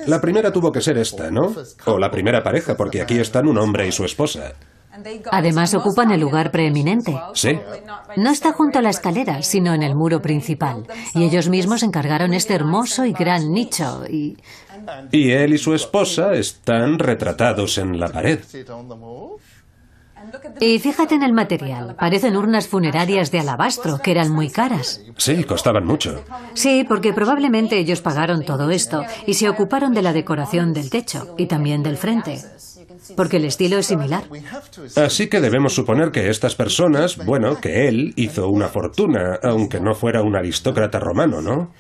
La primera tuvo que ser esta, ¿no? O la primera pareja, porque aquí están un hombre y su esposa. Además ocupan el lugar preeminente. Sí. No está junto a la escalera, sino en el muro principal. Y ellos mismos encargaron este hermoso y gran nicho. Y él y su esposa están retratados en la pared. Y fíjate en el material. Parecen urnas funerarias de alabastro, que eran muy caras. Sí, costaban mucho. Sí, porque probablemente ellos pagaron todo esto y se ocuparon de la decoración del techo y también del frente. Porque el estilo es similar. Así que debemos suponer que estas personas, bueno, que él hizo una fortuna, aunque no fuera un aristócrata romano, ¿no?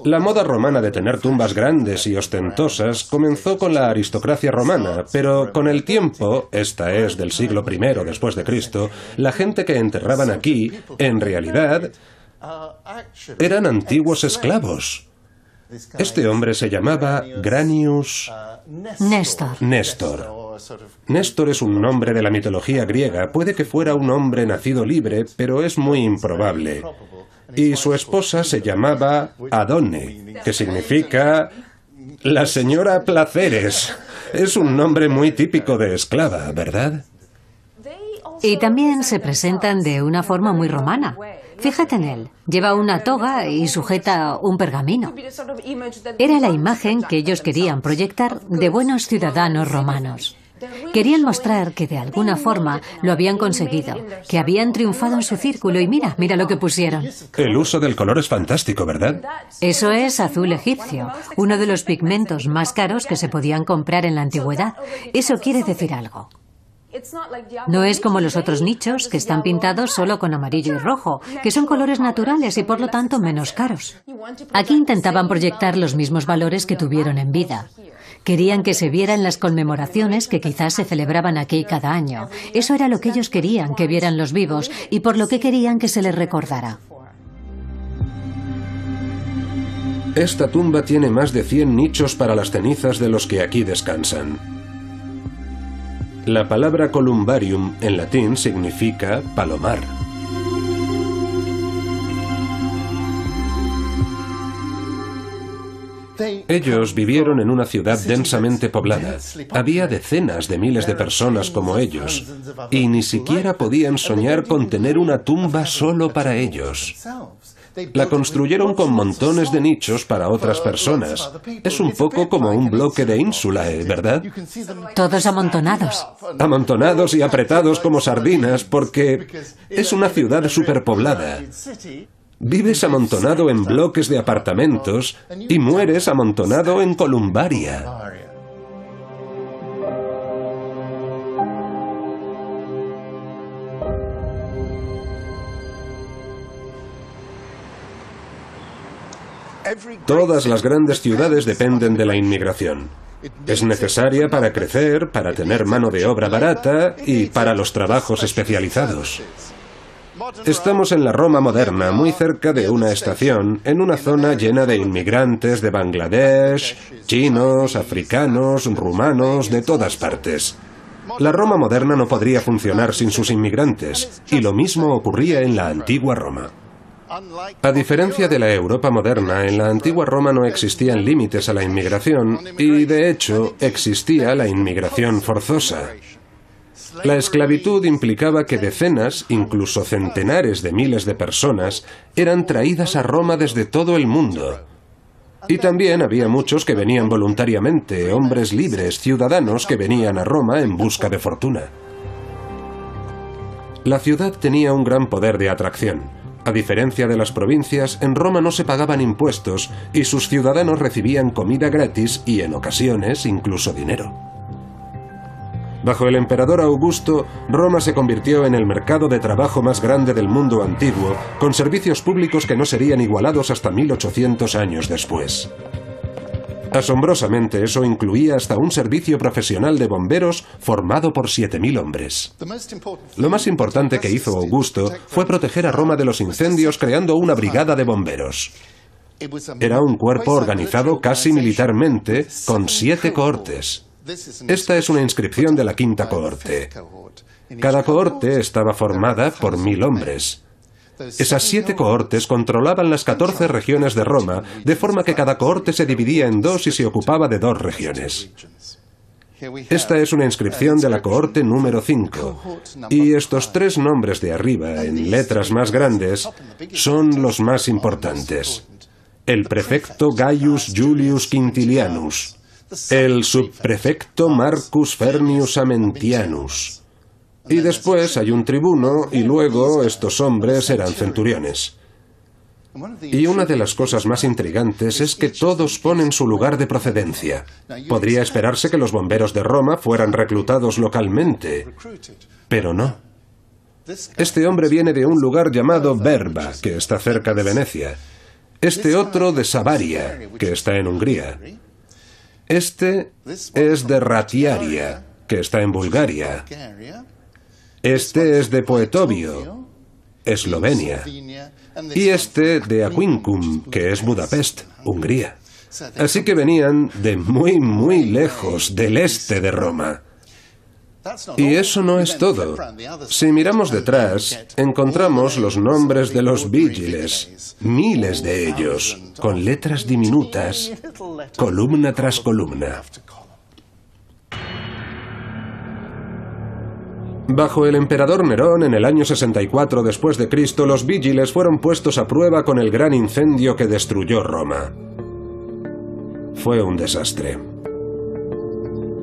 La moda romana de tener tumbas grandes y ostentosas comenzó con la aristocracia romana, pero con el tiempo, esta es del siglo I después de Cristo, la gente que enterraban aquí, en realidad, eran antiguos esclavos. Este hombre se llamaba Granius Néstor. Néstor es un nombre de la mitología griega. Puede que fuera un hombre nacido libre, pero es muy improbable. Y su esposa se llamaba Adone, que significa la señora Placeres. Es un nombre muy típico de esclava, ¿verdad? Y también se presentan de una forma muy romana. Fíjate en él. Lleva una toga y sujeta un pergamino. Era la imagen que ellos querían proyectar de buenos ciudadanos romanos. Querían mostrar que de alguna forma lo habían conseguido, que habían triunfado en su círculo y mira lo que pusieron. El uso del color es fantástico, ¿verdad? Eso es azul egipcio, uno de los pigmentos más caros que se podían comprar en la antigüedad. Eso quiere decir algo. No es como los otros nichos que están pintados solo con amarillo y rojo, que son colores naturales y por lo tanto menos caros. Aquí intentaban proyectar los mismos valores que tuvieron en vida. Querían que se viera en las conmemoraciones que quizás se celebraban aquí cada año. Eso era lo que ellos querían que vieran los vivos y por lo que querían que se les recordara. Esta tumba tiene más de 100 nichos para las cenizas de los que aquí descansan. La palabra columbarium en latín significa palomar. Ellos vivieron en una ciudad densamente poblada. Había decenas de miles de personas como ellos, y ni siquiera podían soñar con tener una tumba solo para ellos. La construyeron con montones de nichos para otras personas. Es un poco como un bloque de Insulae, ¿verdad? Todos amontonados. Amontonados y apretados como sardinas, porque es una ciudad superpoblada. Vives amontonado en bloques de apartamentos y mueres amontonado en columbaria. Todas las grandes ciudades dependen de la inmigración. Es necesaria para crecer, para tener mano de obra barata y para los trabajos especializados. Estamos en la Roma moderna, muy cerca de una estación, en una zona llena de inmigrantes de Bangladesh, chinos, africanos, rumanos, de todas partes. La Roma moderna no podría funcionar sin sus inmigrantes, y lo mismo ocurría en la antigua Roma. A diferencia de la Europa moderna, en la antigua Roma no existían límites a la inmigración y, de hecho, existía la inmigración forzosa. La esclavitud implicaba que decenas, incluso centenares de miles de personas eran traídas a Roma desde todo el mundo. Y también había muchos que venían voluntariamente, hombres libres, ciudadanos que venían a Roma en busca de fortuna. La ciudad tenía un gran poder de atracción. A diferencia de las provincias, en Roma no se pagaban impuestos y sus ciudadanos recibían comida gratis y, en ocasiones, incluso dinero. Bajo el emperador Augusto, Roma se convirtió en el mercado de trabajo más grande del mundo antiguo, con servicios públicos que no serían igualados hasta 1800 años después. Asombrosamente, eso incluía hasta un servicio profesional de bomberos formado por 7000 hombres. Lo más importante que hizo Augusto fue proteger a Roma de los incendios creando una brigada de bomberos. Era un cuerpo organizado casi militarmente, con 7 cohortes. Esta es una inscripción de la 5ª cohorte. Cada cohorte estaba formada por 1000 hombres. Esas 7 cohortes controlaban las 14 regiones de Roma, de forma que cada cohorte se dividía en 2 y se ocupaba de 2 regiones. Esta es una inscripción de la cohorte número 5, y estos 3 nombres de arriba, en letras más grandes, son los más importantes. El prefecto Gaius Julius Quintilianus, el subprefecto Marcus Fernius Amentianus, y después hay un tribuno, y luego estos hombres eran centuriones. Y una de las cosas más intrigantes es que todos ponen su lugar de procedencia. Podría esperarse que los bomberos de Roma fueran reclutados localmente, pero no. Este hombre viene de un lugar llamado Verba, que está cerca de Venecia. Este otro de Savaria, que está en Hungría. Este es de Ratiaria, que está en Bulgaria. Este es de Poetovio, Eslovenia. Y este de Aquincum, que es Budapest, Hungría. Así que venían de muy, muy lejos del este de Roma. Y eso no es todo. Si miramos detrás, encontramos los nombres de los vigiles, miles de ellos, con letras diminutas, columna tras columna. Bajo el emperador Nerón, en el año 64 después de Cristo, los vigiles fueron puestos a prueba con el gran incendio que destruyó Roma. Fue un desastre.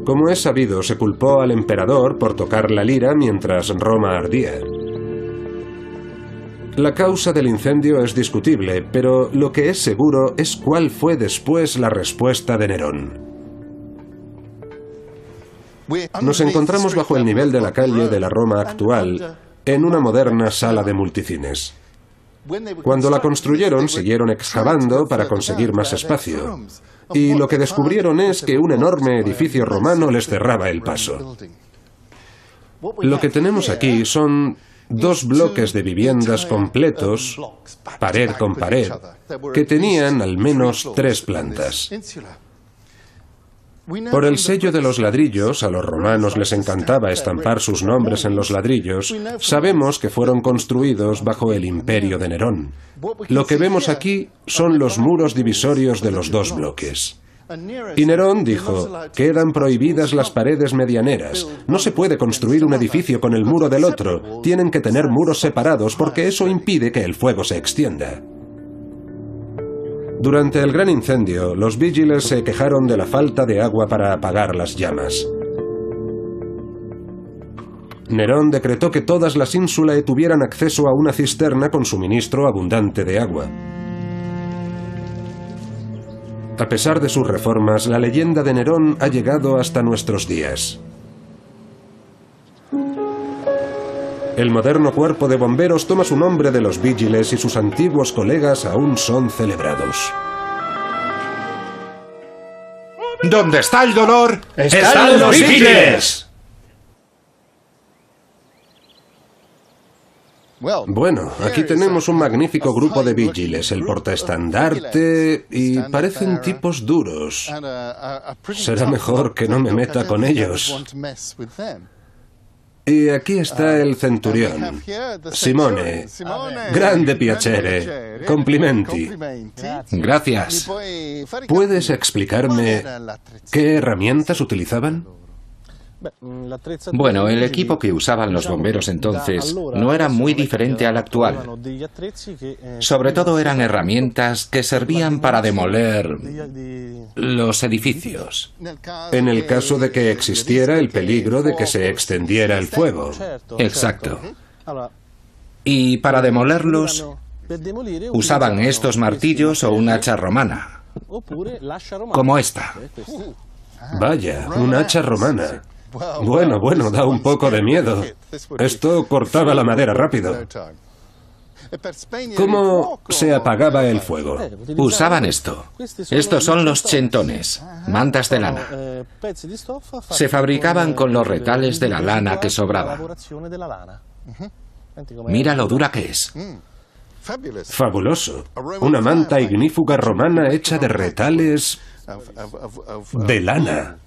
Como es sabido, se culpó al emperador por tocar la lira mientras Roma ardía. La causa del incendio es discutible, pero lo que es seguro es cuál fue después la respuesta de Nerón. Nos encontramos bajo el nivel de la calle de la Roma actual, en una moderna sala de multicines. Cuando la construyeron, siguieron excavando para conseguir más espacio. Y lo que descubrieron es que un enorme edificio romano les cerraba el paso. Lo que tenemos aquí son 2 bloques de viviendas completos, pared con pared, que tenían al menos 3 plantas. Por el sello de los ladrillos, a los romanos les encantaba estampar sus nombres en los ladrillos, sabemos que fueron construidos bajo el imperio de Nerón. Lo que vemos aquí son los muros divisorios de los 2 bloques. Y Nerón dijo, quedan prohibidas las paredes medianeras, no se puede construir un edificio con el muro del otro, tienen que tener muros separados porque eso impide que el fuego se extienda. Durante el gran incendio, los vigiles se quejaron de la falta de agua para apagar las llamas. Nerón decretó que todas las ínsulae tuvieran acceso a una cisterna con suministro abundante de agua. A pesar de sus reformas, la leyenda de Nerón ha llegado hasta nuestros días. El moderno cuerpo de bomberos toma su nombre de los vigiles y sus antiguos colegas aún son celebrados. ¿Dónde está el dolor? ¡Están los vigiles! Bueno, aquí tenemos un magnífico grupo de vigiles, el portaestandarte, y parecen tipos duros. Será mejor que no me meta con ellos. Y aquí está el centurión, Simone. Grande piacere, complimenti. Gracias. ¿Puedes explicarme qué herramientas utilizaban? Bueno, el equipo que usaban los bomberos entonces no era muy diferente al actual. Sobre todo eran herramientas que servían para demoler los edificios. En el caso de que existiera el peligro de que se extendiera el fuego. Exacto. Y para demolerlos usaban estos martillos o un hacha romana, como esta. Vaya, un hacha romana. Bueno, da un poco de miedo. Esto cortaba la madera rápido. ¿Cómo se apagaba el fuego? Usaban esto. Estos son los chentones, mantas de lana. Se fabricaban con los retales de la lana que sobraba. Mira lo dura que es. Fabuloso. Una manta ignífuga romana hecha de retales de lana.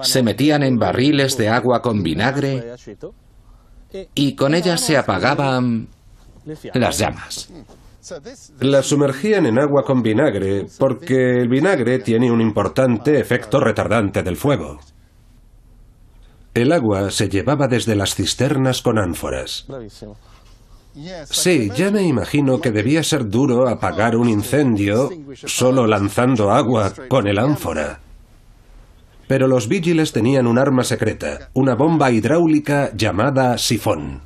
Se metían en barriles de agua con vinagre y con ellas se apagaban las llamas. Las sumergían en agua con vinagre porque el vinagre tiene un importante efecto retardante del fuego. El agua se llevaba desde las cisternas con ánforas. Sí, ya me imagino que debía ser duro apagar un incendio solo lanzando agua con el ánfora. Pero los Vigiles tenían un arma secreta, una bomba hidráulica llamada sifón.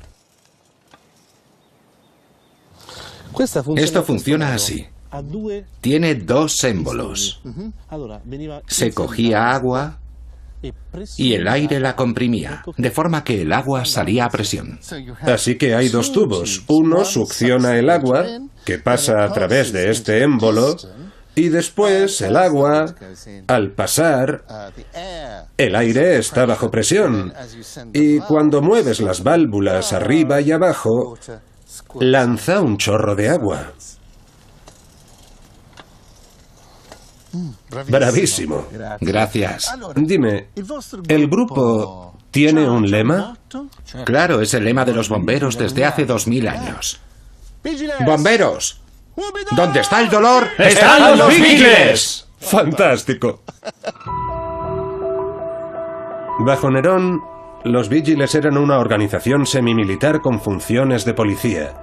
Esto funciona así. Tiene dos émbolos. Se cogía agua y el aire la comprimía, de forma que el agua salía a presión. Así que hay dos tubos. Uno succiona el agua, que pasa a través de este émbolo, y después el agua, al pasar, el aire está bajo presión. Y cuando mueves las válvulas arriba y abajo, lanza un chorro de agua. Bravísimo. Gracias. Dime, ¿el grupo tiene un lema? Claro, es el lema de los bomberos desde hace 2000 años. ¡Bomberos! ¿Dónde está el dolor? ¡Están los Vigiles! ¡Fantástico! Bajo Nerón, los Vigiles eran una organización semimilitar con funciones de policía.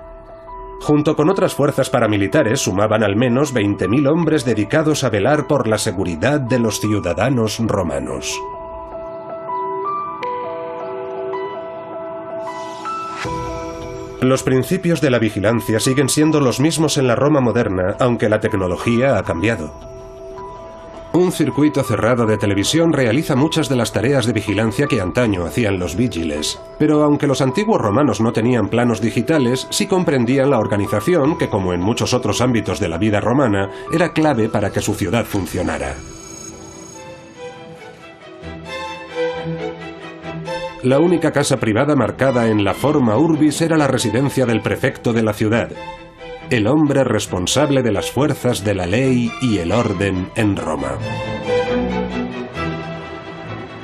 Junto con otras fuerzas paramilitares sumaban al menos 20.000 hombres dedicados a velar por la seguridad de los ciudadanos romanos. Los principios de la vigilancia siguen siendo los mismos en la Roma moderna, aunque la tecnología ha cambiado. Un circuito cerrado de televisión realiza muchas de las tareas de vigilancia que antaño hacían los Vigiles, pero aunque los antiguos romanos no tenían planos digitales, sí comprendían la organización que, como en muchos otros ámbitos de la vida romana, era clave para que su ciudad funcionara. La única casa privada marcada en la forma urbis era la residencia del prefecto de la ciudad, el hombre responsable de las fuerzas de la ley y el orden en Roma.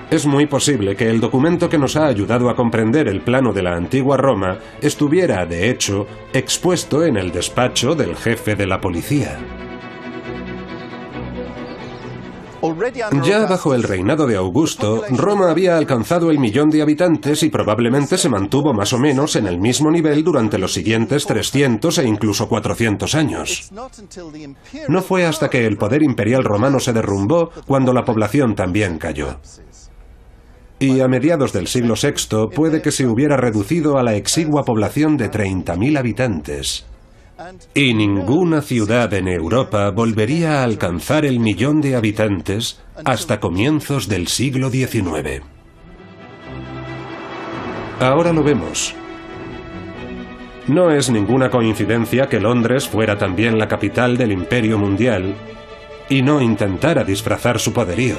Es muy posible que el documento que nos ha ayudado a comprender el plano de la antigua Roma estuviera, de hecho, expuesto en el despacho del jefe de la policía. Ya bajo el reinado de Augusto, Roma había alcanzado el 1.000.000 de habitantes y probablemente se mantuvo más o menos en el mismo nivel durante los siguientes 300 e incluso 400 años. No fue hasta que el poder imperial romano se derrumbó cuando la población también cayó. Y a mediados del siglo VI puede que se hubiera reducido a la exigua población de 30.000 habitantes. Y ninguna ciudad en Europa volvería a alcanzar el 1.000.000 de habitantes hasta comienzos del siglo XIX. Ahora lo vemos. No es ninguna coincidencia que Londres fuera también la capital del Imperio Mundial y no intentara disfrazar su poderío.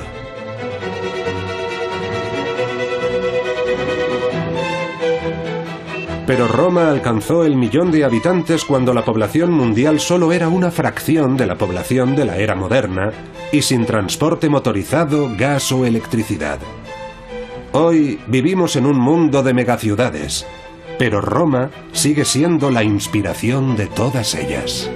Pero Roma alcanzó el 1.000.000 de habitantes cuando la población mundial solo era una fracción de la población de la era moderna y sin transporte motorizado, gas o electricidad. Hoy vivimos en un mundo de megaciudades, pero Roma sigue siendo la inspiración de todas ellas.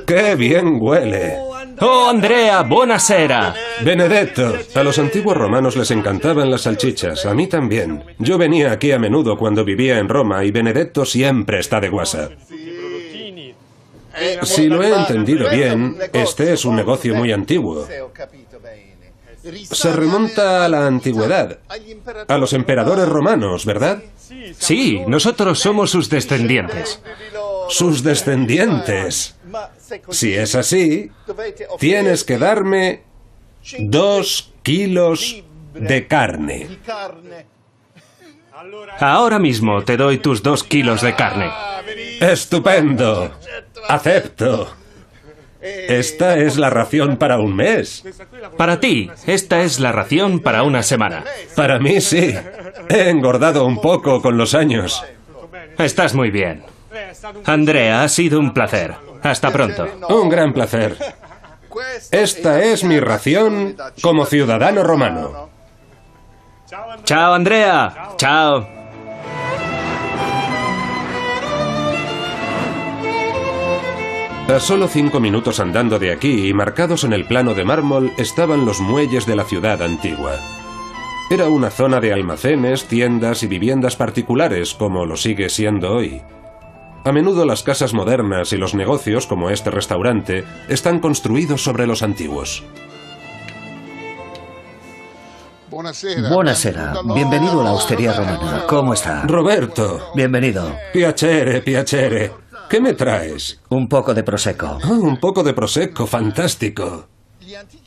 ¡Qué bien huele! ¡Oh, Andrea, buonasera! Benedetto, a los antiguos romanos les encantaban las salchichas, a mí también. Yo venía aquí a menudo cuando vivía en Roma y Benedetto siempre está de guasa. Si lo he entendido bien, este es un negocio muy antiguo. Se remonta a la antigüedad, a los emperadores romanos, ¿verdad? Sí, nosotros somos sus descendientes. Sus descendientes. Si es así, tienes que darme 2 kilos de carne. Ahora mismo te doy tus 2 kilos de carne. ¡Estupendo! Acepto. Esta es la ración para un mes. Para ti, esta es la ración para una semana. Para mí sí. He engordado un poco con los años. Estás muy bien. Andrea, ha sido un placer. Hasta pronto. Un gran placer. Esta es mi ración como ciudadano romano. Chao, Andrea. Chao. A solo 5 minutos andando de aquí y marcados en el plano de mármol estaban los muelles de la ciudad antigua. Era una zona de almacenes, tiendas y viviendas particulares, como lo sigue siendo hoy. A menudo las casas modernas y los negocios, como este restaurante, están construidos sobre los antiguos. Buonasera. Bienvenido a la hostería romana. ¿Cómo está? Roberto. Bienvenido. Piacere, piacere. ¿Qué me traes? Un poco de prosecco. Oh, un poco de prosecco, fantástico.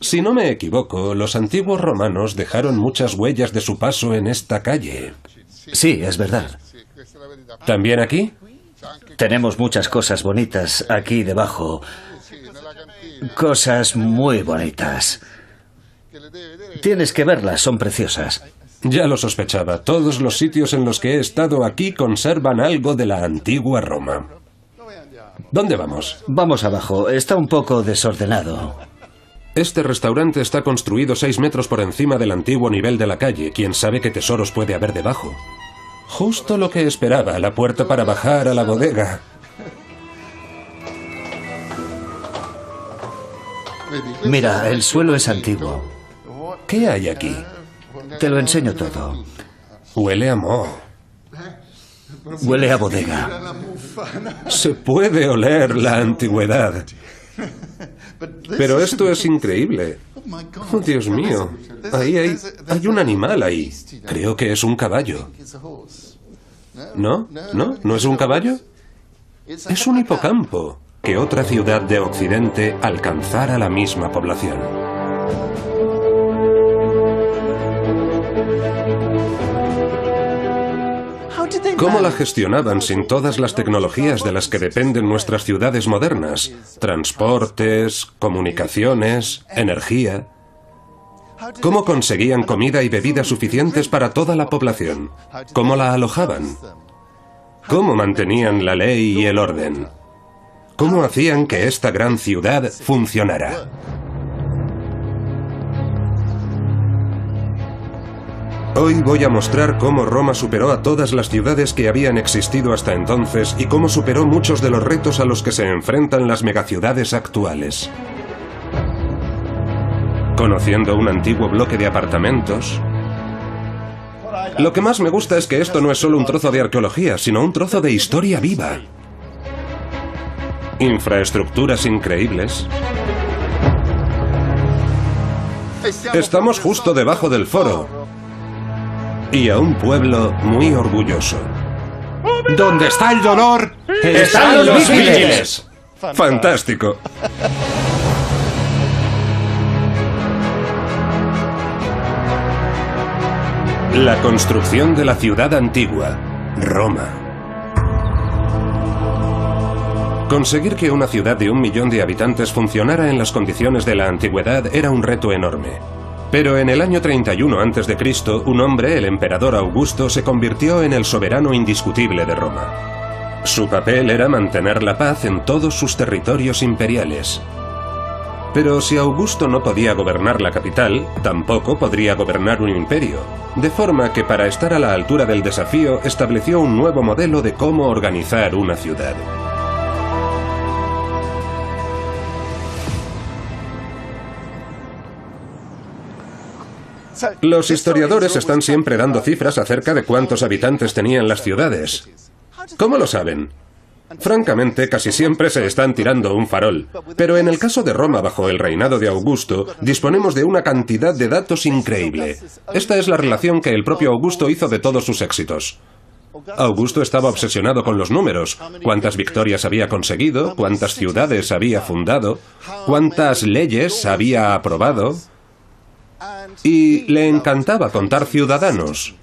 Si no me equivoco, los antiguos romanos dejaron muchas huellas de su paso en esta calle. Sí, es verdad. ¿También aquí? Tenemos muchas cosas bonitas aquí debajo. Cosas muy bonitas. Tienes que verlas, son preciosas. Ya lo sospechaba. Todos los sitios en los que he estado aquí conservan algo de la antigua Roma. ¿Dónde vamos? Vamos abajo. Está un poco desordenado. Este restaurante está construido 6 metros por encima del antiguo nivel de la calle. ¿Quién sabe qué tesoros puede haber debajo? Justo lo que esperaba, la puerta para bajar a la bodega. Mira, el suelo es antiguo. ¿Qué hay aquí? Te lo enseño todo. Huele a moho. Huele a bodega. Se puede oler la antigüedad. Pero esto es increíble. Oh, Dios mío. Ahí hay un animal ahí. Creo que es un caballo. ¿No? ¿No? ¿No es un caballo? Es un hipocampo. Que otra ciudad de Occidente alcanzara la misma población. ¿Cómo la gestionaban sin todas las tecnologías de las que dependen nuestras ciudades modernas? Transportes, comunicaciones, energía. ¿Cómo conseguían comida y bebida suficientes para toda la población? ¿Cómo la alojaban? ¿Cómo mantenían la ley y el orden? ¿Cómo hacían que esta gran ciudad funcionara? Hoy voy a mostrar cómo Roma superó a todas las ciudades que habían existido hasta entonces y cómo superó muchos de los retos a los que se enfrentan las megaciudades actuales. Conociendo un antiguo bloque de apartamentos. Lo que más me gusta es que esto no es solo un trozo de arqueología, sino un trozo de historia viva. Infraestructuras increíbles. Estamos justo debajo del foro. Y a un pueblo muy orgulloso. ¿Dónde está el dolor? ¡Están los misiles! ¡Fantástico! La construcción de la ciudad antigua, Roma. Conseguir que una ciudad de 1 millón de habitantes funcionara en las condiciones de la antigüedad era un reto enorme. Pero en el año 31 a.C., un hombre, el emperador Augusto, se convirtió en el soberano indiscutible de Roma. Su papel era mantener la paz en todos sus territorios imperiales. Pero si Augusto no podía gobernar la capital, tampoco podría gobernar un imperio. De forma que para estar a la altura del desafío, estableció un nuevo modelo de cómo organizar una ciudad. Los historiadores están siempre dando cifras acerca de cuántos habitantes tenían las ciudades. ¿Cómo lo saben? Francamente, casi siempre se están tirando un farol. Pero en el caso de Roma bajo el reinado de Augusto, disponemos de una cantidad de datos increíble. Esta es la relación que el propio Augusto hizo de todos sus éxitos. Augusto estaba obsesionado con los números. Cuántas victorias había conseguido, cuántas ciudades había fundado, cuántas leyes había aprobado. Y le encantaba contar ciudadanos.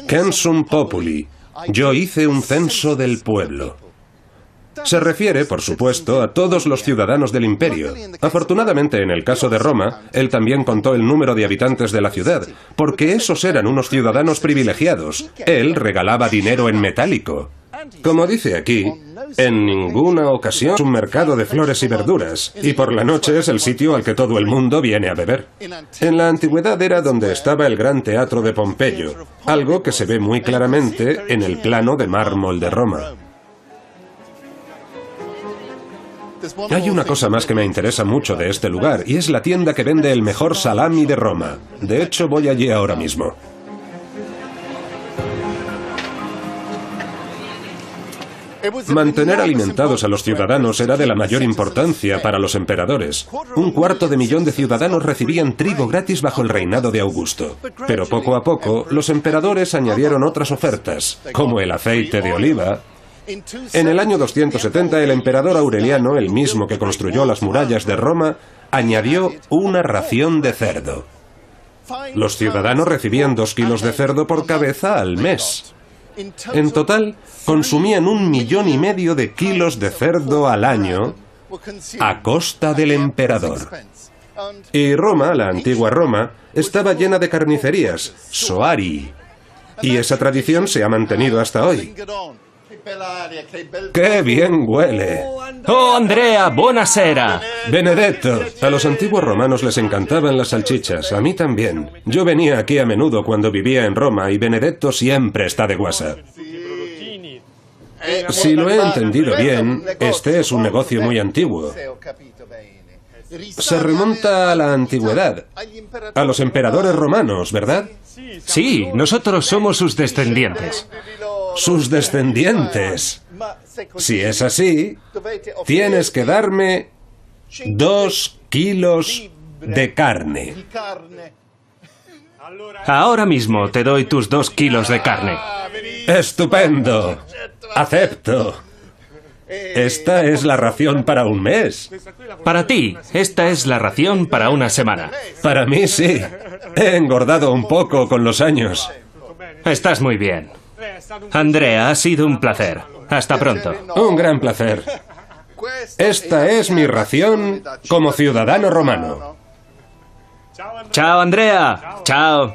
Censum populi. Yo hice un censo del pueblo. Se refiere, por supuesto, a todos los ciudadanos del imperio. Afortunadamente, en el caso de Roma, él también contó el número de habitantes de la ciudad, porque esos eran unos ciudadanos privilegiados. Él regalaba dinero en metálico. Como dice aquí, en ninguna ocasión es un mercado de flores y verduras, y por la noche es el sitio al que todo el mundo viene a beber. En la antigüedad era donde estaba el gran teatro de Pompeyo, algo que se ve muy claramente en el plano de mármol de Roma. Hay una cosa más que me interesa mucho de este lugar, y es la tienda que vende el mejor salami de Roma. De hecho, voy allí ahora mismo. Mantener alimentados a los ciudadanos era de la mayor importancia para los emperadores. 250.000 de ciudadanos recibían trigo gratis bajo el reinado de Augusto. Pero poco a poco, los emperadores añadieron otras ofertas, como el aceite de oliva. En el año 270, el emperador Aureliano, el mismo que construyó las murallas de Roma, añadió una ración de cerdo. Los ciudadanos recibían 2 kilos de cerdo por cabeza al mes. En total, consumían 1,5 millones de kilos de cerdo al año a costa del emperador. Y Roma, la antigua Roma, estaba llena de carnicerías, soari, y esa tradición se ha mantenido hasta hoy. ¡Qué bien huele! ¡Oh, Andrea, buonasera! Benedetto, a los antiguos romanos les encantaban las salchichas, a mí también. Yo venía aquí a menudo cuando vivía en Roma y Benedetto siempre está de guasa. Si lo he entendido bien, este es un negocio muy antiguo. Se remonta a la antigüedad, a los emperadores romanos, ¿verdad? Sí, nosotros somos sus descendientes. ¡Sus descendientes! Si es así, tienes que darme 2 kilos de carne. Ahora mismo te doy tus 2 kilos de carne. ¡Estupendo! ¡Acepto! Esta es la ración para un mes. Para ti, esta es la ración para una semana. Para mí sí. He engordado un poco con los años. Estás muy bien. Andrea, ha sido un placer. Hasta pronto. Un gran placer. Esta es mi ración como ciudadano romano. Chao, Andrea. Chao.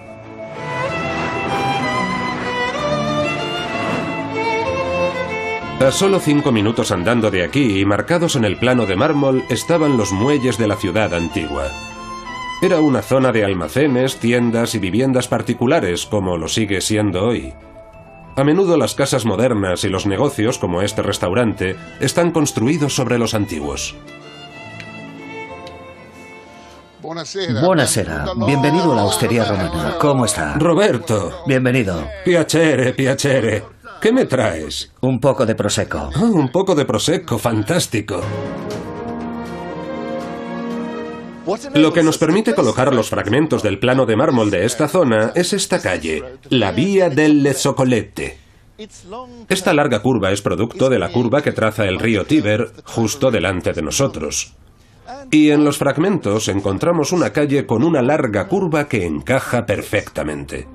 A solo 5 minutos andando de aquí y marcados en el plano de mármol estaban los muelles de la ciudad antigua. Era una zona de almacenes, tiendas y viviendas particulares, como lo sigue siendo hoy. A menudo las casas modernas y los negocios, como este restaurante, están construidos sobre los antiguos. Buonasera. Bienvenido a la hostería romana. ¿Cómo está? Roberto. Bienvenido. Piacere, piacere. ¿Qué me traes? Un poco de prosecco. Oh, un poco de prosecco, fantástico. Lo que nos permite colocar los fragmentos del plano de mármol de esta zona es esta calle, la Vía delle Zoccolette. Esta larga curva es producto de la curva que traza el río Tíber justo delante de nosotros. Y en los fragmentos encontramos una calle con una larga curva que encaja perfectamente.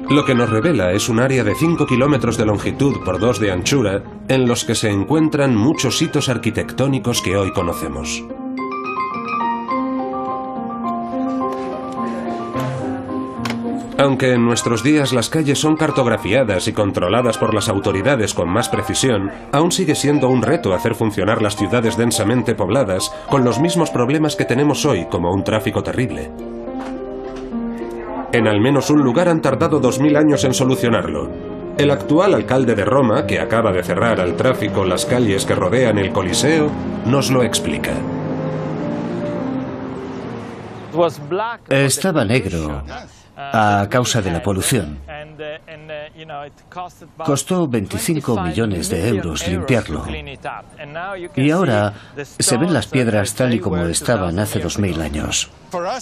Lo que nos revela es un área de 5 kilómetros de longitud por 2 de anchura, en los que se encuentran muchos hitos arquitectónicos que hoy conocemos. Aunque en nuestros días las calles son cartografiadas y controladas por las autoridades con más precisión, aún sigue siendo un reto hacer funcionar las ciudades densamente pobladas con los mismos problemas que tenemos hoy, como un tráfico terrible. En al menos un lugar han tardado 2000 años en solucionarlo. El actual alcalde de Roma, que acaba de cerrar al tráfico las calles que rodean el Coliseo, nos lo explica. Estaba negro a causa de la polución. Costó 25 millones de euros limpiarlo. Y ahora se ven las piedras tal y como estaban hace 2000 años.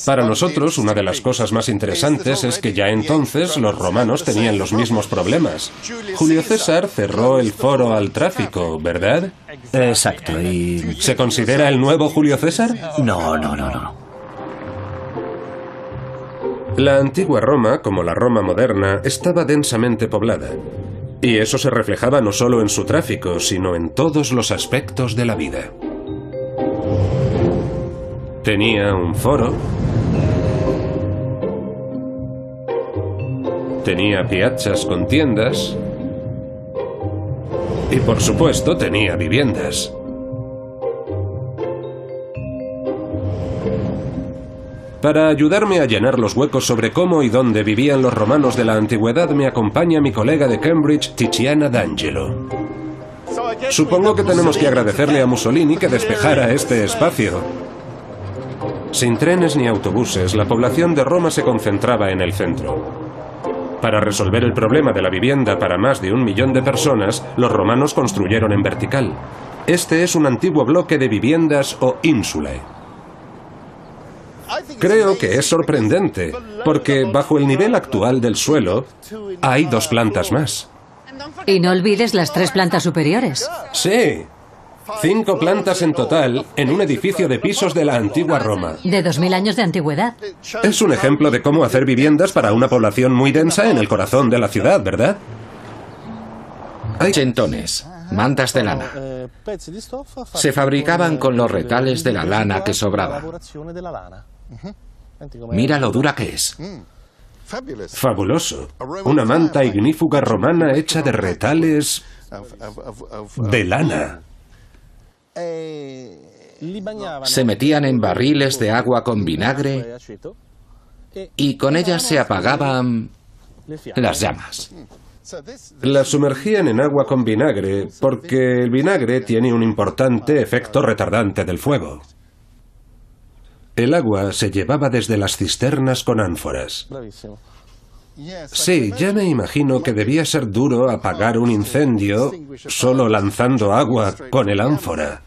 Para nosotros, una de las cosas más interesantes es que ya entonces los romanos tenían los mismos problemas. Julio César cerró el foro al tráfico, ¿verdad? Exacto, y... ¿Se considera el nuevo Julio César? No. La antigua Roma, como la Roma moderna, estaba densamente poblada. Y eso se reflejaba no solo en su tráfico, sino en todos los aspectos de la vida. Tenía un foro, tenía piazzas con tiendas y, por supuesto, tenía viviendas. Para ayudarme a llenar los huecos sobre cómo y dónde vivían los romanos de la antigüedad, me acompaña mi colega de Cambridge, Tiziana D'Angelo. Supongo que tenemos que agradecerle a Mussolini que despejara este espacio. Sin trenes ni autobuses, la población de Roma se concentraba en el centro. Para resolver el problema de la vivienda para más de 1 millón de personas, los romanos construyeron en vertical. Este es un antiguo bloque de viviendas o ínsulae. Creo que es sorprendente, porque bajo el nivel actual del suelo hay 2 plantas más. Y no olvides las 3 plantas superiores. Sí, 5 plantas en total en un edificio de pisos de la antigua Roma. De 2000 años de antigüedad. Es un ejemplo de cómo hacer viviendas para una población muy densa en el corazón de la ciudad, ¿verdad? Chentones, mantas de lana. Se fabricaban con los retales de la lana que sobraba. Mira lo dura que es. Fabuloso. Una manta ignífuga romana hecha de retales de lana. Se metían en barriles de agua con vinagre y con ellas se apagaban las llamas. Las sumergían en agua con vinagre porque el vinagre tiene un importante efecto retardante del fuego. El agua se llevaba desde las cisternas con ánforas. Sí, ya me imagino que debía ser duro apagar un incendio solo lanzando agua con el ánfora.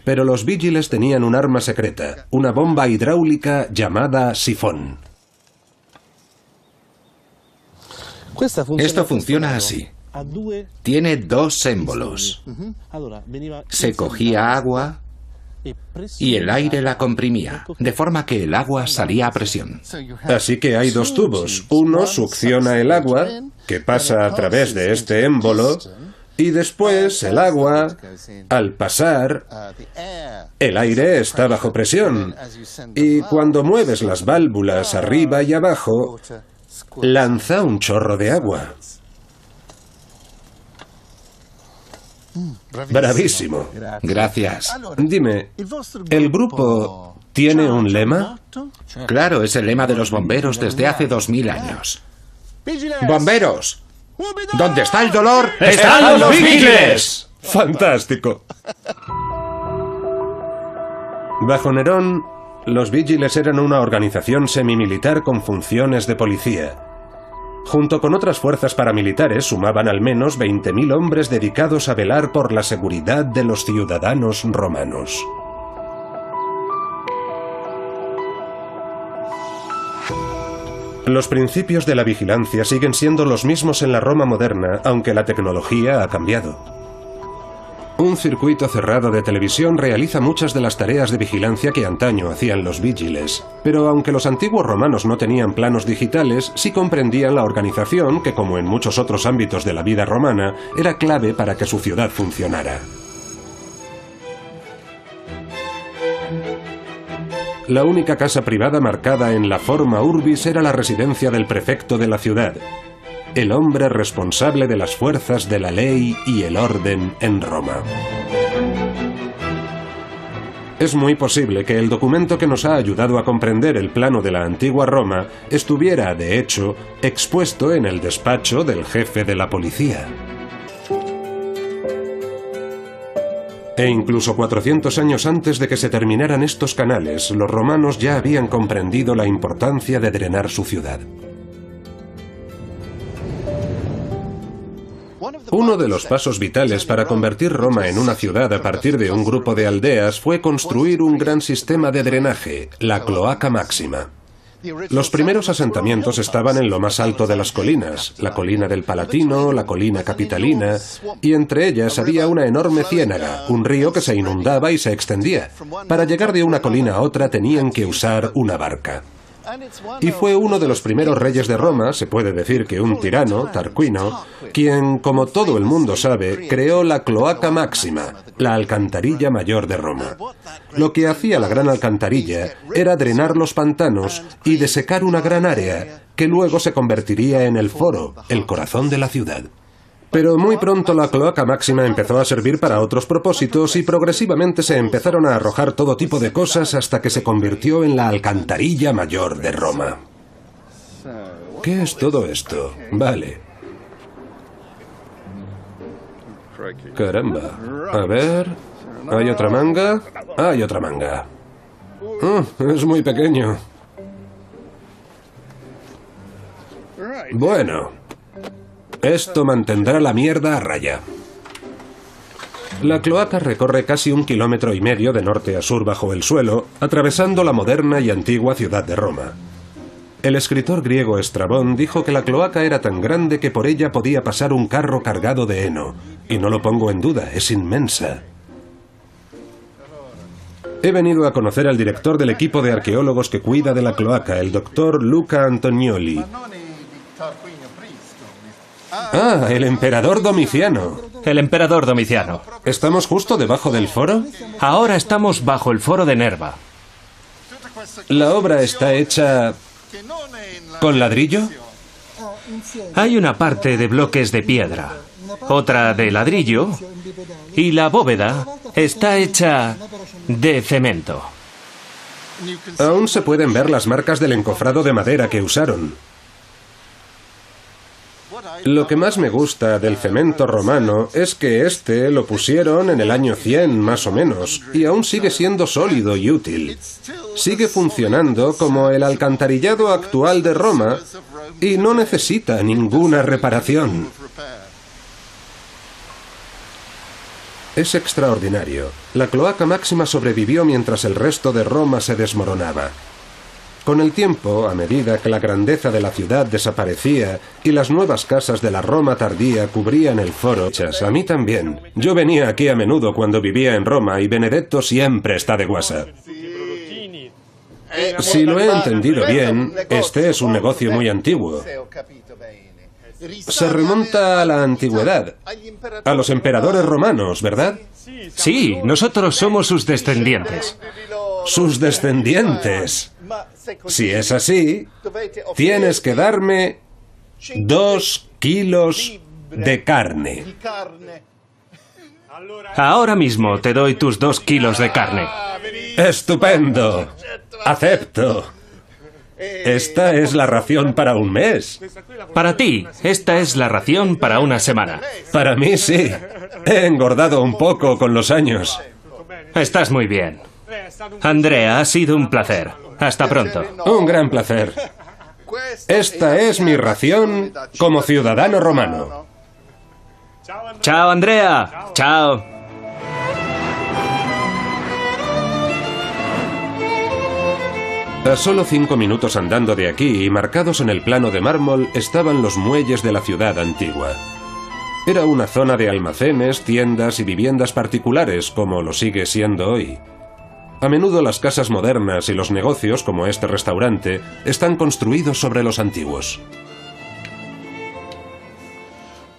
Pero los vigiles tenían un arma secreta, una bomba hidráulica llamada sifón. Esto funciona así. Tiene 2 émbolos. Se cogía agua y el aire la comprimía, de forma que el agua salía a presión. Así que hay 2 tubos. Uno succiona el agua, que pasa a través de este émbolo, y después el agua, al pasar, el aire está bajo presión. Y cuando mueves las válvulas arriba y abajo, lanza un chorro de agua. Bravísimo. Gracias. Dime, ¿el grupo tiene un lema? Claro, es el lema de los bomberos desde hace 2000 años. ¡Bomberos! ¿Dónde está el dolor? ¡Están los vigiles! ¡Fantástico! Bajo Nerón, los vigiles eran una organización semimilitar con funciones de policía. Junto con otras fuerzas paramilitares sumaban al menos 20.000 hombres dedicados a velar por la seguridad de los ciudadanos romanos. Los principios de la vigilancia siguen siendo los mismos en la Roma moderna, aunque la tecnología ha cambiado. Un circuito cerrado de televisión realiza muchas de las tareas de vigilancia que antaño hacían los vigiles, pero aunque los antiguos romanos no tenían planos digitales, sí comprendían la organización que, como en muchos otros ámbitos de la vida romana, era clave para que su ciudad funcionara. La única casa privada marcada en la forma urbis era la residencia del prefecto de la ciudad, el hombre responsable de las fuerzas de la ley y el orden en Roma. Es muy posible que el documento que nos ha ayudado a comprender el plano de la antigua Roma estuviera, de hecho, expuesto en el despacho del jefe de la policía. E incluso 400 años antes de que se terminaran estos canales, los romanos ya habían comprendido la importancia de drenar su ciudad. Uno de los pasos vitales para convertir Roma en una ciudad a partir de un grupo de aldeas fue construir un gran sistema de drenaje, la Cloaca Máxima. Los primeros asentamientos estaban en lo más alto de las colinas, la colina del Palatino, la colina Capitalina, y entre ellas había una enorme ciénaga, un río que se inundaba y se extendía. Para llegar de una colina a otra tenían que usar una barca. Y fue uno de los primeros reyes de Roma, se puede decir que un tirano, Tarquino, quien, como todo el mundo sabe, creó la Cloaca Máxima, la alcantarilla mayor de Roma. Lo que hacía la gran alcantarilla era drenar los pantanos y desecar una gran área, que luego se convertiría en el foro, el corazón de la ciudad. Pero muy pronto la Cloaca Máxima empezó a servir para otros propósitos y progresivamente se empezaron a arrojar todo tipo de cosas hasta que se convirtió en la alcantarilla mayor de Roma. ¿Qué es todo esto? Vale. Caramba. A ver... ¿Hay otra manga? Hay otra manga. Es muy pequeño. Bueno... Esto mantendrá la mierda a raya. La cloaca recorre casi 1,5 kilómetros de norte a sur bajo el suelo, atravesando la moderna y antigua ciudad de Roma. El escritor griego Estrabón dijo que la cloaca era tan grande que por ella podía pasar un carro cargado de heno. Y no lo pongo en duda, es inmensa. He venido a conocer al director del equipo de arqueólogos que cuida de la cloaca, el doctor Luca Antonioli. Ah, el emperador Domiciano. El emperador Domiciano. ¿Estamos justo debajo del foro? Ahora estamos bajo el foro de Nerva. ¿La obra está hecha con ladrillo? Hay una parte de bloques de piedra, otra de ladrillo y la bóveda está hecha de cemento. Aún se pueden ver las marcas del encofrado de madera que usaron. Lo que más me gusta del cemento romano es que este lo pusieron en el año 100 más o menos y aún sigue siendo sólido y útil. Sigue funcionando como el alcantarillado actual de Roma y no necesita ninguna reparación. Es extraordinario. La Cloaca Máxima sobrevivió mientras el resto de Roma se desmoronaba. Con el tiempo, a medida que la grandeza de la ciudad desaparecía y las nuevas casas de la Roma tardía cubrían el foro, a mí también. Yo venía aquí a menudo cuando vivía en Roma y Benedetto siempre está de guasa. Si lo he entendido bien, este es un negocio muy antiguo. Se remonta a la antigüedad, a los emperadores romanos, ¿verdad? Sí, nosotros somos sus descendientes. ¡Sus descendientes! Si es así, tienes que darme 2 kilos de carne. Ahora mismo te doy tus 2 kilos de carne. ¡Estupendo! ¡Acepto! Esta es la ración para un mes. Para ti, esta es la ración para una semana. Para mí sí. He engordado un poco con los años. Estás muy bien. Andrea, ha sido un placer. Hasta pronto. Un gran placer. Esta es mi ración como ciudadano romano. Chao, Andrea. Chao. A solo 5 minutos andando de aquí y marcados en el plano de mármol estaban los muelles de la ciudad antigua. Era una zona de almacenes, tiendas y viviendas particulares, como lo sigue siendo hoy. A menudo las casas modernas y los negocios, como este restaurante, están construidos sobre los antiguos.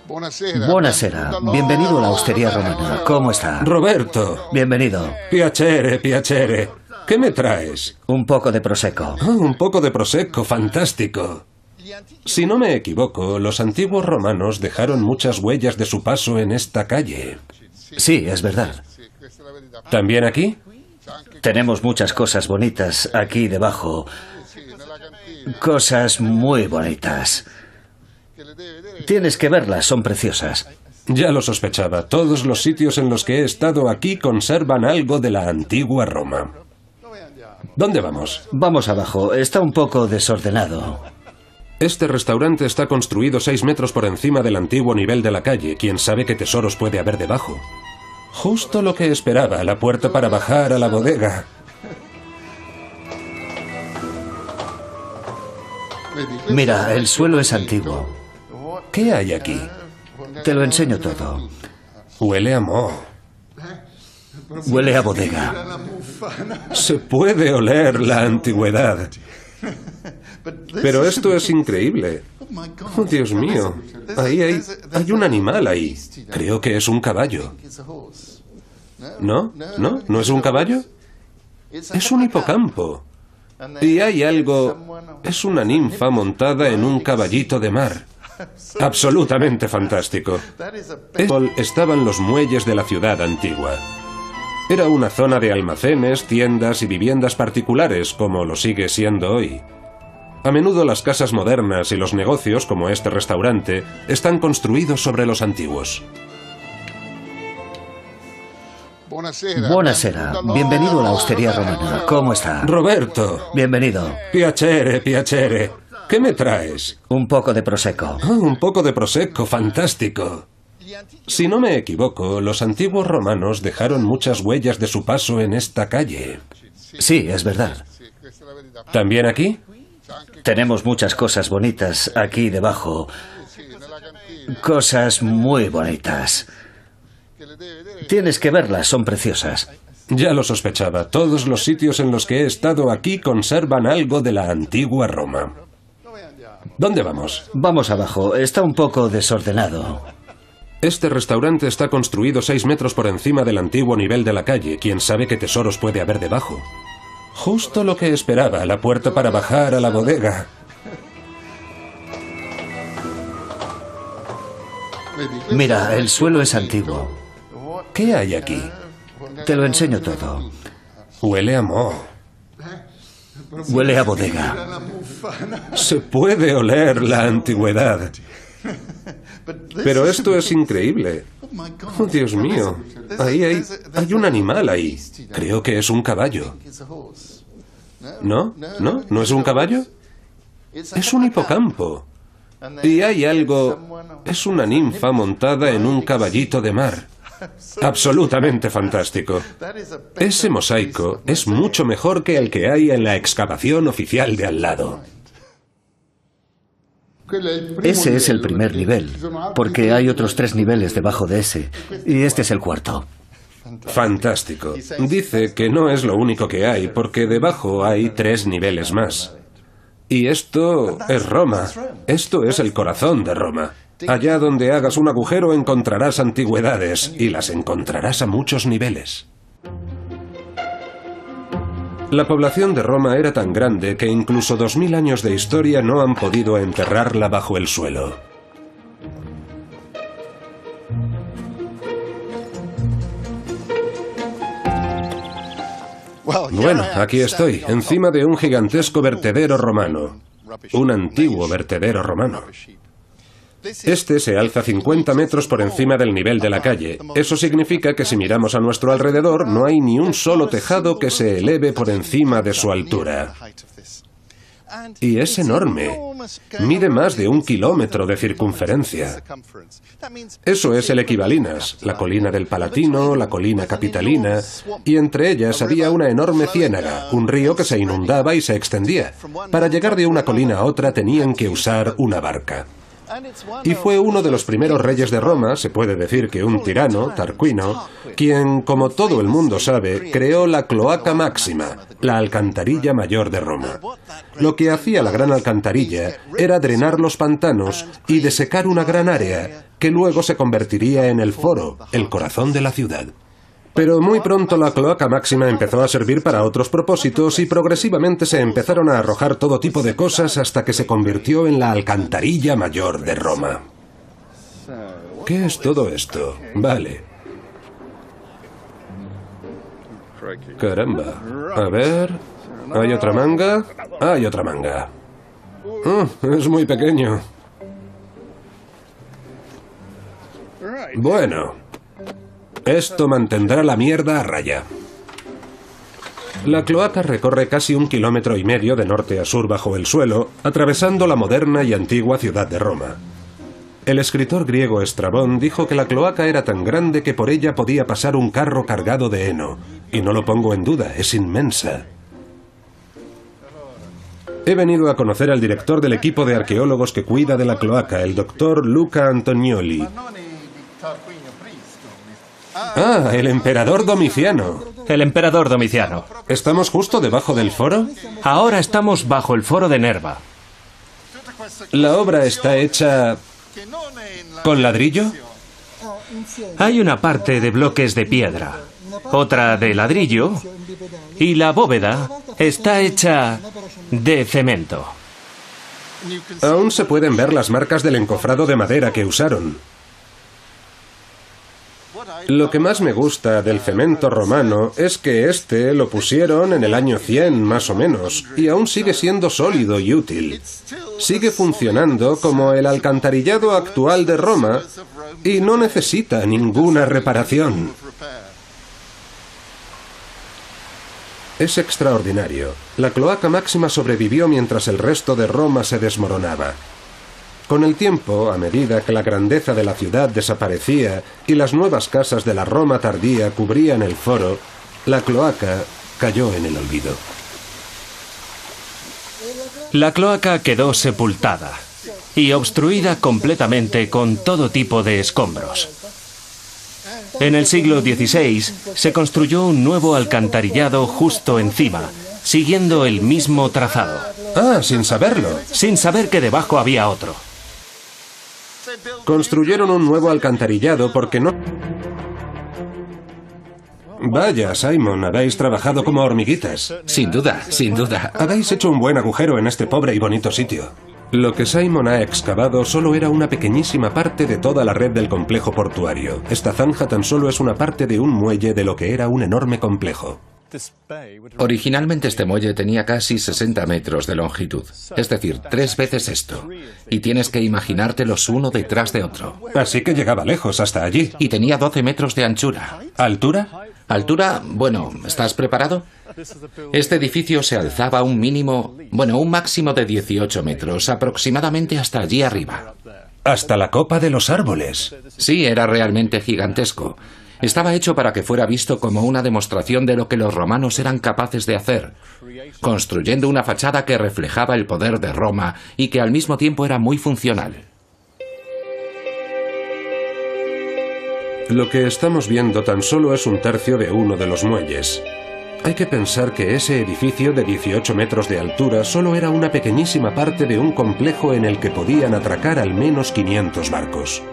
Buonasera. Bienvenido a la hostería romana. ¿Cómo está? Roberto. Bienvenido. Piacere, piacere. ¿Qué me traes? Un poco de prosecco. Oh, un poco de prosecco, fantástico. Si no me equivoco, los antiguos romanos dejaron muchas huellas de su paso en esta calle. Sí, es verdad. ¿También aquí? Tenemos muchas cosas bonitas aquí debajo. Cosas muy bonitas. Tienes que verlas, son preciosas. Ya lo sospechaba. Todos los sitios en los que he estado aquí conservan algo de la antigua Roma. ¿Dónde vamos? Vamos abajo. Está un poco desordenado. Este restaurante está construido 6 metros por encima del antiguo nivel de la calle. ¿Quién sabe qué tesoros puede haber debajo? Justo lo que esperaba, la puerta para bajar a la bodega. Mira, el suelo es antiguo. ¿Qué hay aquí? Te lo enseño todo. Huele a moho. Huele a bodega. Se puede oler la antigüedad. Pero esto es increíble. Oh, Dios mío. Ahí hay un animal ahí. Creo que es un caballo. ¿No? ¿No? ¿No es un caballo? Es un hipocampo. Y hay algo... Es una ninfa montada en un caballito de mar. Absolutamente fantástico. Estaban los muelles de la ciudad antigua. Era una zona de almacenes, tiendas y viviendas particulares, como lo sigue siendo hoy. A menudo las casas modernas y los negocios, como este restaurante, están construidos sobre los antiguos. Buonasera. Bienvenido a la hostería romana. ¿Cómo está? Roberto. Bienvenido. Piacere, piacere. ¿Qué me traes? Un poco de prosecco. Oh, un poco de prosecco, fantástico. Si no me equivoco, los antiguos romanos dejaron muchas huellas de su paso en esta calle. Sí, es verdad. ¿También aquí? Tenemos muchas cosas bonitas aquí debajo. Cosas muy bonitas. Tienes que verlas, son preciosas. Ya lo sospechaba. Todos los sitios en los que he estado aquí conservan algo de la antigua Roma. ¿Dónde vamos? Vamos abajo. Está un poco desordenado. Este restaurante está construido 6 metros por encima del antiguo nivel de la calle. ¿Quién sabe qué tesoros puede haber debajo? Justo lo que esperaba, la puerta para bajar a la bodega. Mira, el suelo es antiguo. ¿Qué hay aquí? Te lo enseño todo. Huele a moho. Huele a bodega. Se puede oler la antigüedad. Pero esto es increíble. Oh, Dios mío. Ahí hay un animal ahí. Creo que es un caballo. ¿No? ¿No? ¿No es un caballo? Es un hipocampo. Y hay algo... Es una ninfa montada en un caballito de mar. Absolutamente fantástico. Ese mosaico es mucho mejor que el que hay en la excavación oficial de al lado. Ese es el primer nivel, porque hay otros 3 niveles debajo de ese, y este es el cuarto. Fantástico. Dice que no es lo único que hay, porque debajo hay 3 niveles más. Y esto es Roma. Esto es el corazón de Roma. Allá donde hagas un agujero encontrarás antigüedades, y las encontrarás a muchos niveles. La población de Roma era tan grande que incluso 2000 años de historia no han podido enterrarla bajo el suelo. Bueno, aquí estoy, encima de un gigantesco vertedero romano. Un antiguo vertedero romano. Este se alza 50 metros por encima del nivel de la calle. Eso significa que si miramos a nuestro alrededor, no hay ni un solo tejado que se eleve por encima de su altura. Y es enorme. Mide más de 1 kilómetro de circunferencia. Eso es el Equivalinas, la colina del Palatino, la colina capitalina, y entre ellas había una enorme ciénaga, un río que se inundaba y se extendía. Para llegar de una colina a otra tenían que usar una barca. Y fue uno de los primeros reyes de Roma, se puede decir que un tirano, Tarquino, quien, como todo el mundo sabe, creó la Cloaca Máxima, la alcantarilla mayor de Roma. Lo que hacía la gran alcantarilla era drenar los pantanos y desecar una gran área, que luego se convertiría en el Foro, el corazón de la ciudad. Pero muy pronto la Cloaca Máxima empezó a servir para otros propósitos y progresivamente se empezaron a arrojar todo tipo de cosas hasta que se convirtió en la alcantarilla mayor de Roma. ¿Qué es todo esto? Vale. Caramba. A ver... ¿Hay otra manga? Hay otra manga. Es muy pequeño. Bueno, esto mantendrá la mierda a raya. La cloaca recorre casi 1,5 kilómetros de norte a sur bajo el suelo, atravesando la moderna y antigua ciudad de Roma. El escritor griego Estrabón dijo que la cloaca era tan grande que por ella podía pasar un carro cargado de heno. Y no lo pongo en duda, es inmensa. He venido a conocer al director del equipo de arqueólogos que cuida de la cloaca, el doctor Luca Antonioli. Ah, el emperador Domiciano. El emperador Domiciano. ¿Estamos justo debajo del foro? Ahora estamos bajo el foro de Nerva. ¿La obra está hecha con ladrillo? Hay una parte de bloques de piedra, otra de ladrillo y la bóveda está hecha de cemento. Aún se pueden ver las marcas del encofrado de madera que usaron. Lo que más me gusta del cemento romano es que este lo pusieron en el año 100 más o menos y aún sigue siendo sólido y útil. Sigue funcionando como el alcantarillado actual de Roma y no necesita ninguna reparación. Es extraordinario. La cloaca máxima sobrevivió mientras el resto de Roma se desmoronaba. Con el tiempo, a medida que la grandeza de la ciudad desaparecía y las nuevas casas de la Roma tardía cubrían el foro, la cloaca cayó en el olvido. La cloaca quedó sepultada y obstruida completamente con todo tipo de escombros. En el siglo XVI se construyó un nuevo alcantarillado justo encima, siguiendo el mismo trazado. Ah, sin saberlo. Sin saber que debajo había otro. Construyeron un nuevo alcantarillado porque no... Vaya, Simon, habéis trabajado como hormiguitas. Sin duda, sin duda. Habéis hecho un buen agujero en este pobre y bonito sitio. Lo que Simon ha excavado solo era una pequeñísima parte de toda la red del complejo portuario. Esta zanja tan solo es una parte de un muelle de lo que era un enorme complejo. Originalmente este muelle tenía casi 60 metros de longitud, es decir, 3 veces esto. Y tienes que imaginártelos uno detrás de otro. Así que llegaba lejos, hasta allí. Y tenía 12 metros de anchura. ¿Altura? Altura, bueno, ¿estás preparado? Este edificio se alzaba un máximo de 18 metros, aproximadamente hasta allí arriba. Hasta la copa de los árboles. Sí, era realmente gigantesco. Estaba hecho para que fuera visto como una demostración de lo que los romanos eran capaces de hacer, construyendo una fachada que reflejaba el poder de Roma y que al mismo tiempo era muy funcional. Lo que estamos viendo tan solo es un tercio de uno de los muelles. Hay que pensar que ese edificio de 18 metros de altura solo era una pequeñísima parte de un complejo en el que podían atracar al menos 500 barcos.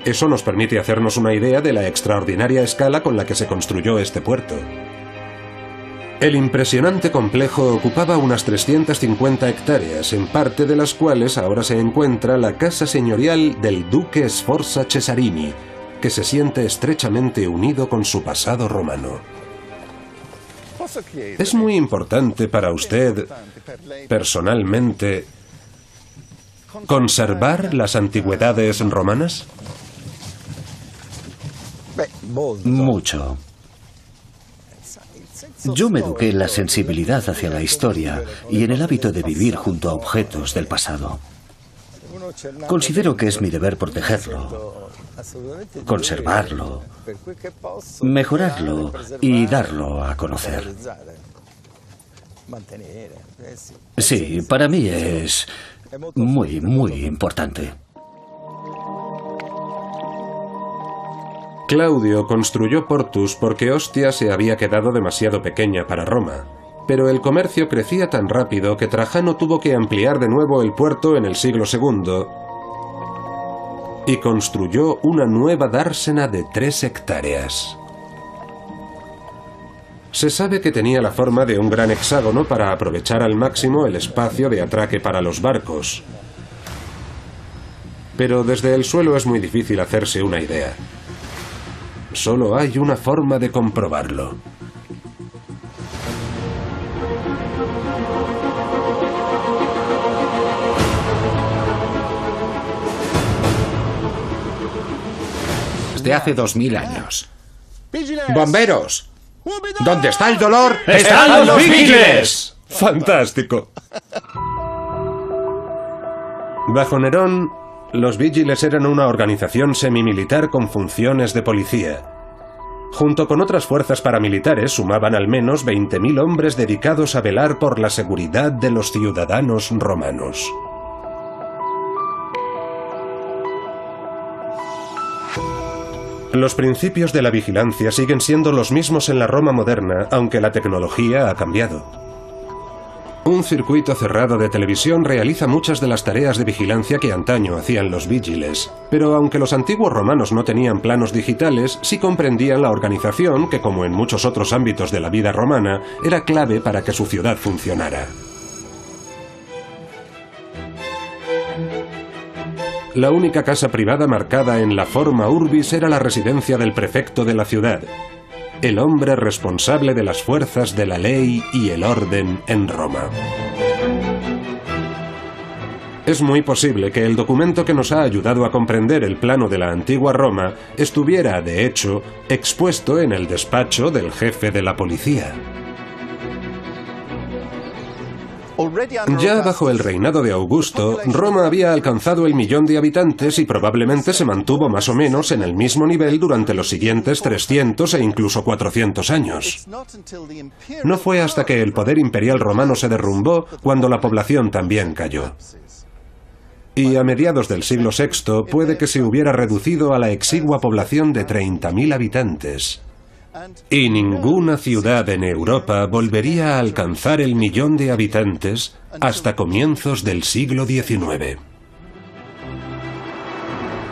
Eso nos permite hacernos una idea de la extraordinaria escala con la que se construyó este puerto. El impresionante complejo ocupaba unas 350 hectáreas, en parte de las cuales ahora se encuentra la casa señorial del duque Sforza Cesarini, que se siente estrechamente unido con su pasado romano. ¿Es muy importante para usted, personalmente, conservar las antigüedades romanas? Mucho. Yo me eduqué en la sensibilidad hacia la historia y en el hábito de vivir junto a objetos del pasado. Considero que es mi deber protegerlo, conservarlo, mejorarlo y darlo a conocer. Sí, para mí es muy, muy importante. Claudio construyó Portus porque Ostia se había quedado demasiado pequeña para Roma, pero el comercio crecía tan rápido que Trajano tuvo que ampliar de nuevo el puerto en el siglo II y construyó una nueva dársena de 3 hectáreas. Se sabe que tenía la forma de un gran hexágono para aprovechar al máximo el espacio de atraque para los barcos. Pero desde el suelo es muy difícil hacerse una idea. Solo hay una forma de comprobarlo. de hace 2000 años. ¡Bomberos! ¿Dónde está el dolor? ¡Están los Vigiles! ¡Fantástico! Bajo Nerón, los Vigiles eran una organización semimilitar con funciones de policía. Junto con otras fuerzas paramilitares sumaban al menos 20.000 hombres dedicados a velar por la seguridad de los ciudadanos romanos. Los principios de la vigilancia siguen siendo los mismos en la Roma moderna, aunque la tecnología ha cambiado. Un circuito cerrado de televisión realiza muchas de las tareas de vigilancia que antaño hacían los vigiles, pero aunque los antiguos romanos no tenían planos digitales, sí comprendían la organización que, como en muchos otros ámbitos de la vida romana, era clave para que su ciudad funcionara. La única casa privada marcada en la forma urbis era la residencia del prefecto de la ciudad, el hombre responsable de las fuerzas de la ley y el orden en Roma. Es muy posible que el documento que nos ha ayudado a comprender el plano de la antigua Roma estuviera, de hecho, expuesto en el despacho del jefe de la policía. Ya bajo el reinado de Augusto, Roma había alcanzado el 1.000.000 de habitantes y probablemente se mantuvo más o menos en el mismo nivel durante los siguientes 300 e incluso 400 años. No fue hasta que el poder imperial romano se derrumbó cuando la población también cayó. Y a mediados del siglo VI puede que se hubiera reducido a la exigua población de 30.000 habitantes. Y ninguna ciudad en Europa volvería a alcanzar el 1.000.000 de habitantes hasta comienzos del siglo XIX.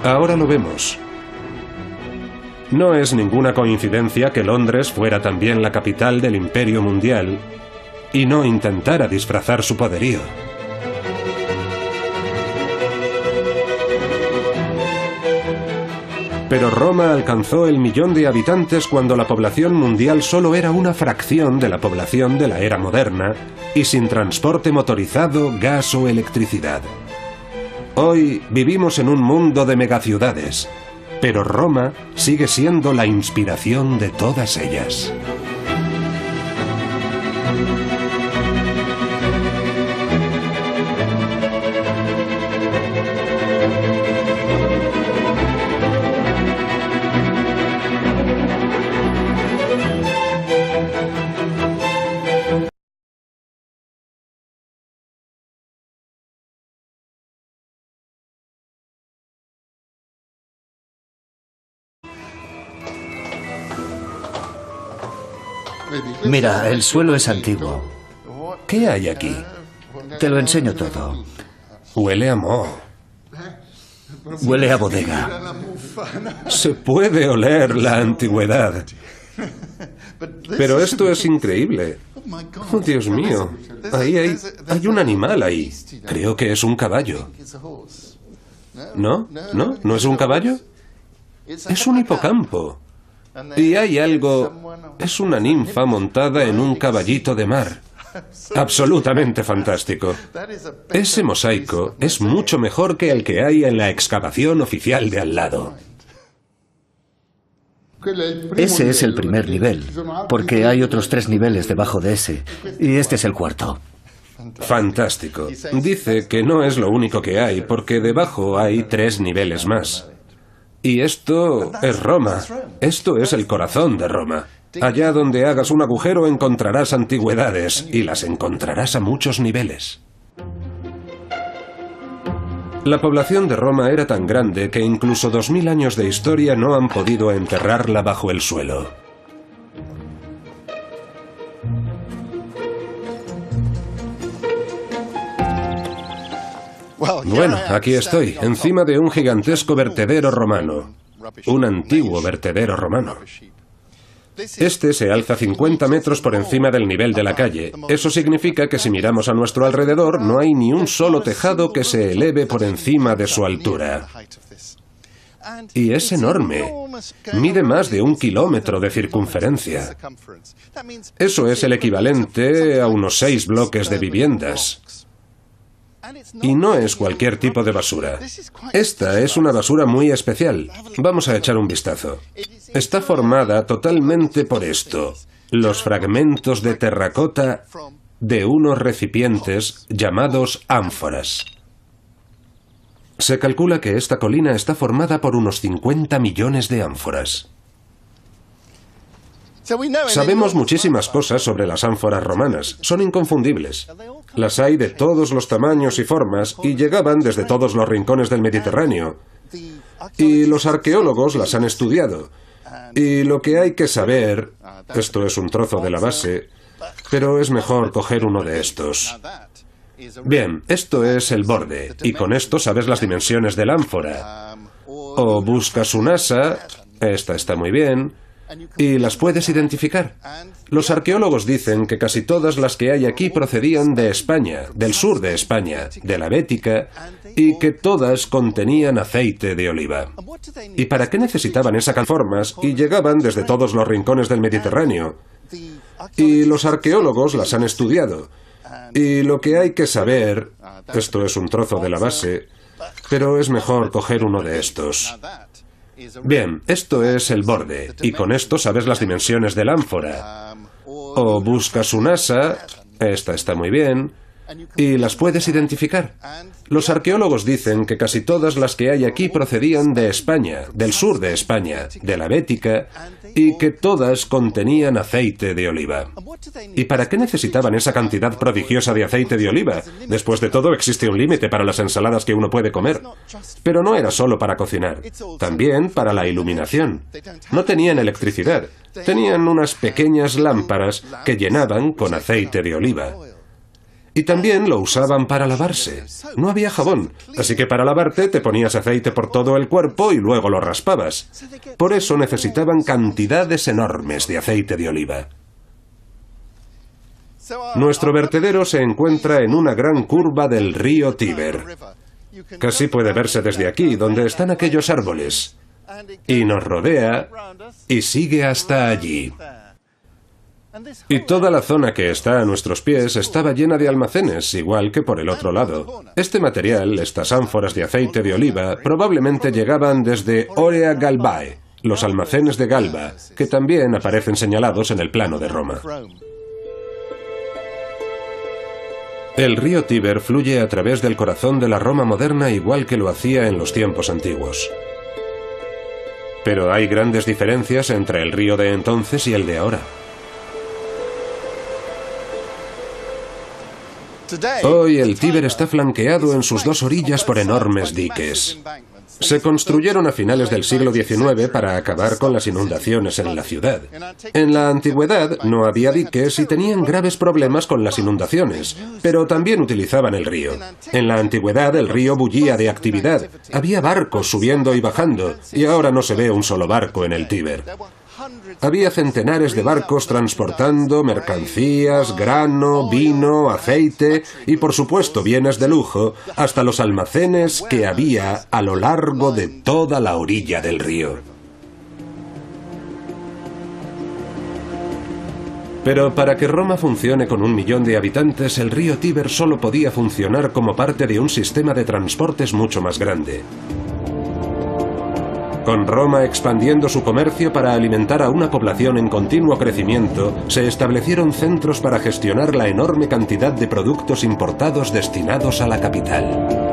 Ahora lo vemos. No es ninguna coincidencia que Londres fuera también la capital del Imperio Mundial y no intentara disfrazar su poderío. Pero Roma alcanzó el 1.000.000 de habitantes cuando la población mundial solo era una fracción de la población de la era moderna y sin transporte motorizado, gas o electricidad. Hoy vivimos en un mundo de megaciudades, pero Roma sigue siendo la inspiración de todas ellas. Mira, el suelo es antiguo. ¿Qué hay aquí? Te lo enseño todo. Huele a moho. Huele a bodega. Se puede oler la antigüedad. Pero esto es increíble. Oh, Dios mío. Ahí hay un animal ahí. Creo que es un caballo. ¿No? ¿No? ¿No es un caballo? Es un hipocampo. Y hay algo... Es una ninfa montada en un caballito de mar. Absolutamente fantástico. Ese mosaico es mucho mejor que el que hay en la excavación oficial de al lado. Ese es el primer nivel, porque hay otros 3 niveles debajo de ese, y este es el cuarto. Fantástico. Dice que no es lo único que hay, porque debajo hay 3 niveles más. Y esto es Roma. Esto es el corazón de Roma. Allá donde hagas un agujero encontrarás antigüedades, y las encontrarás a muchos niveles. La población de Roma era tan grande que incluso 2000 años de historia no han podido enterrarla bajo el suelo. Bueno, aquí estoy, encima de un gigantesco vertedero romano. Un antiguo vertedero romano. Este se alza 50 metros por encima del nivel de la calle. Eso significa que si miramos a nuestro alrededor no hay ni un solo tejado que se eleve por encima de su altura. Y es enorme. Mide más de 1 kilómetro de circunferencia. Eso es el equivalente a unos 6 bloques de viviendas. Y no es cualquier tipo de basura. Esta es una basura muy especial. Vamos a echar un vistazo. Está formada totalmente por esto: los fragmentos de terracota de unos recipientes llamados ánforas. Se calcula que esta colina está formada por unos 50 millones de ánforas. Sabemos muchísimas cosas sobre las ánforas romanas. Son inconfundibles. Las hay de todos los tamaños y formas y llegaban desde todos los rincones del Mediterráneo. Y los arqueólogos las han estudiado. Y lo que hay que saber... Esto es un trozo de la base, pero es mejor coger uno de estos. Bien, esto es el borde, y con esto sabes las dimensiones de la ánfora. O buscas un asa, esta está muy bien, y las puedes identificar. Los arqueólogos dicen que casi todas las que hay aquí procedían de España, del sur de España, de la Bética, y que todas contenían aceite de oliva. ¿Y para qué necesitaban esa formas? Y llegaban desde todos los rincones del Mediterráneo. Y los arqueólogos las han estudiado. Y lo que hay que saber... Esto es un trozo de la base, pero es mejor coger uno de estos. Bien, esto es el borde, y con esto sabes las dimensiones de la ánfora. O buscas un asa, esta está muy bien, y las puedes identificar. Los arqueólogos dicen que casi todas las que hay aquí procedían de España, del sur de España, de la Bética, y que todas contenían aceite de oliva. ¿Y para qué necesitaban esa cantidad prodigiosa de aceite de oliva? Después de todo, existe un límite para las ensaladas que uno puede comer. Pero no era solo para cocinar, también para la iluminación. No tenían electricidad, tenían unas pequeñas lámparas que llenaban con aceite de oliva. Y también lo usaban para lavarse. No había jabón, así que para lavarte te ponías aceite por todo el cuerpo y luego lo raspabas. Por eso necesitaban cantidades enormes de aceite de oliva. Nuestro vertedero se encuentra en una gran curva del río Tíber. Casi puede verse desde aquí, donde están aquellos árboles. Y nos rodea y sigue hasta allí. Y toda la zona que está a nuestros pies estaba llena de almacenes, igual que por el otro lado. Este material, estas ánforas de aceite de oliva, probablemente llegaban desde Orea Galbae, los almacenes de Galba, que también aparecen señalados en el plano de Roma. El río Tíber fluye a través del corazón de la Roma moderna igual que lo hacía en los tiempos antiguos. Pero hay grandes diferencias entre el río de entonces y el de ahora. Hoy el Tíber está flanqueado en sus dos orillas por enormes diques. Se construyeron a finales del siglo XIX para acabar con las inundaciones en la ciudad. En la antigüedad no había diques y tenían graves problemas con las inundaciones, pero también utilizaban el río. En la antigüedad el río bullía de actividad, había barcos subiendo y bajando, y ahora no se ve un solo barco en el Tíber. Había centenares de barcos transportando mercancías, grano, vino, aceite y, por supuesto, bienes de lujo, hasta los almacenes que había a lo largo de toda la orilla del río. Pero para que Roma funcione con 1 millón de habitantes, el río Tíber solo podía funcionar como parte de un sistema de transportes mucho más grande. Con Roma expandiendo su comercio para alimentar a una población en continuo crecimiento, se establecieron centros para gestionar la enorme cantidad de productos importados destinados a la capital.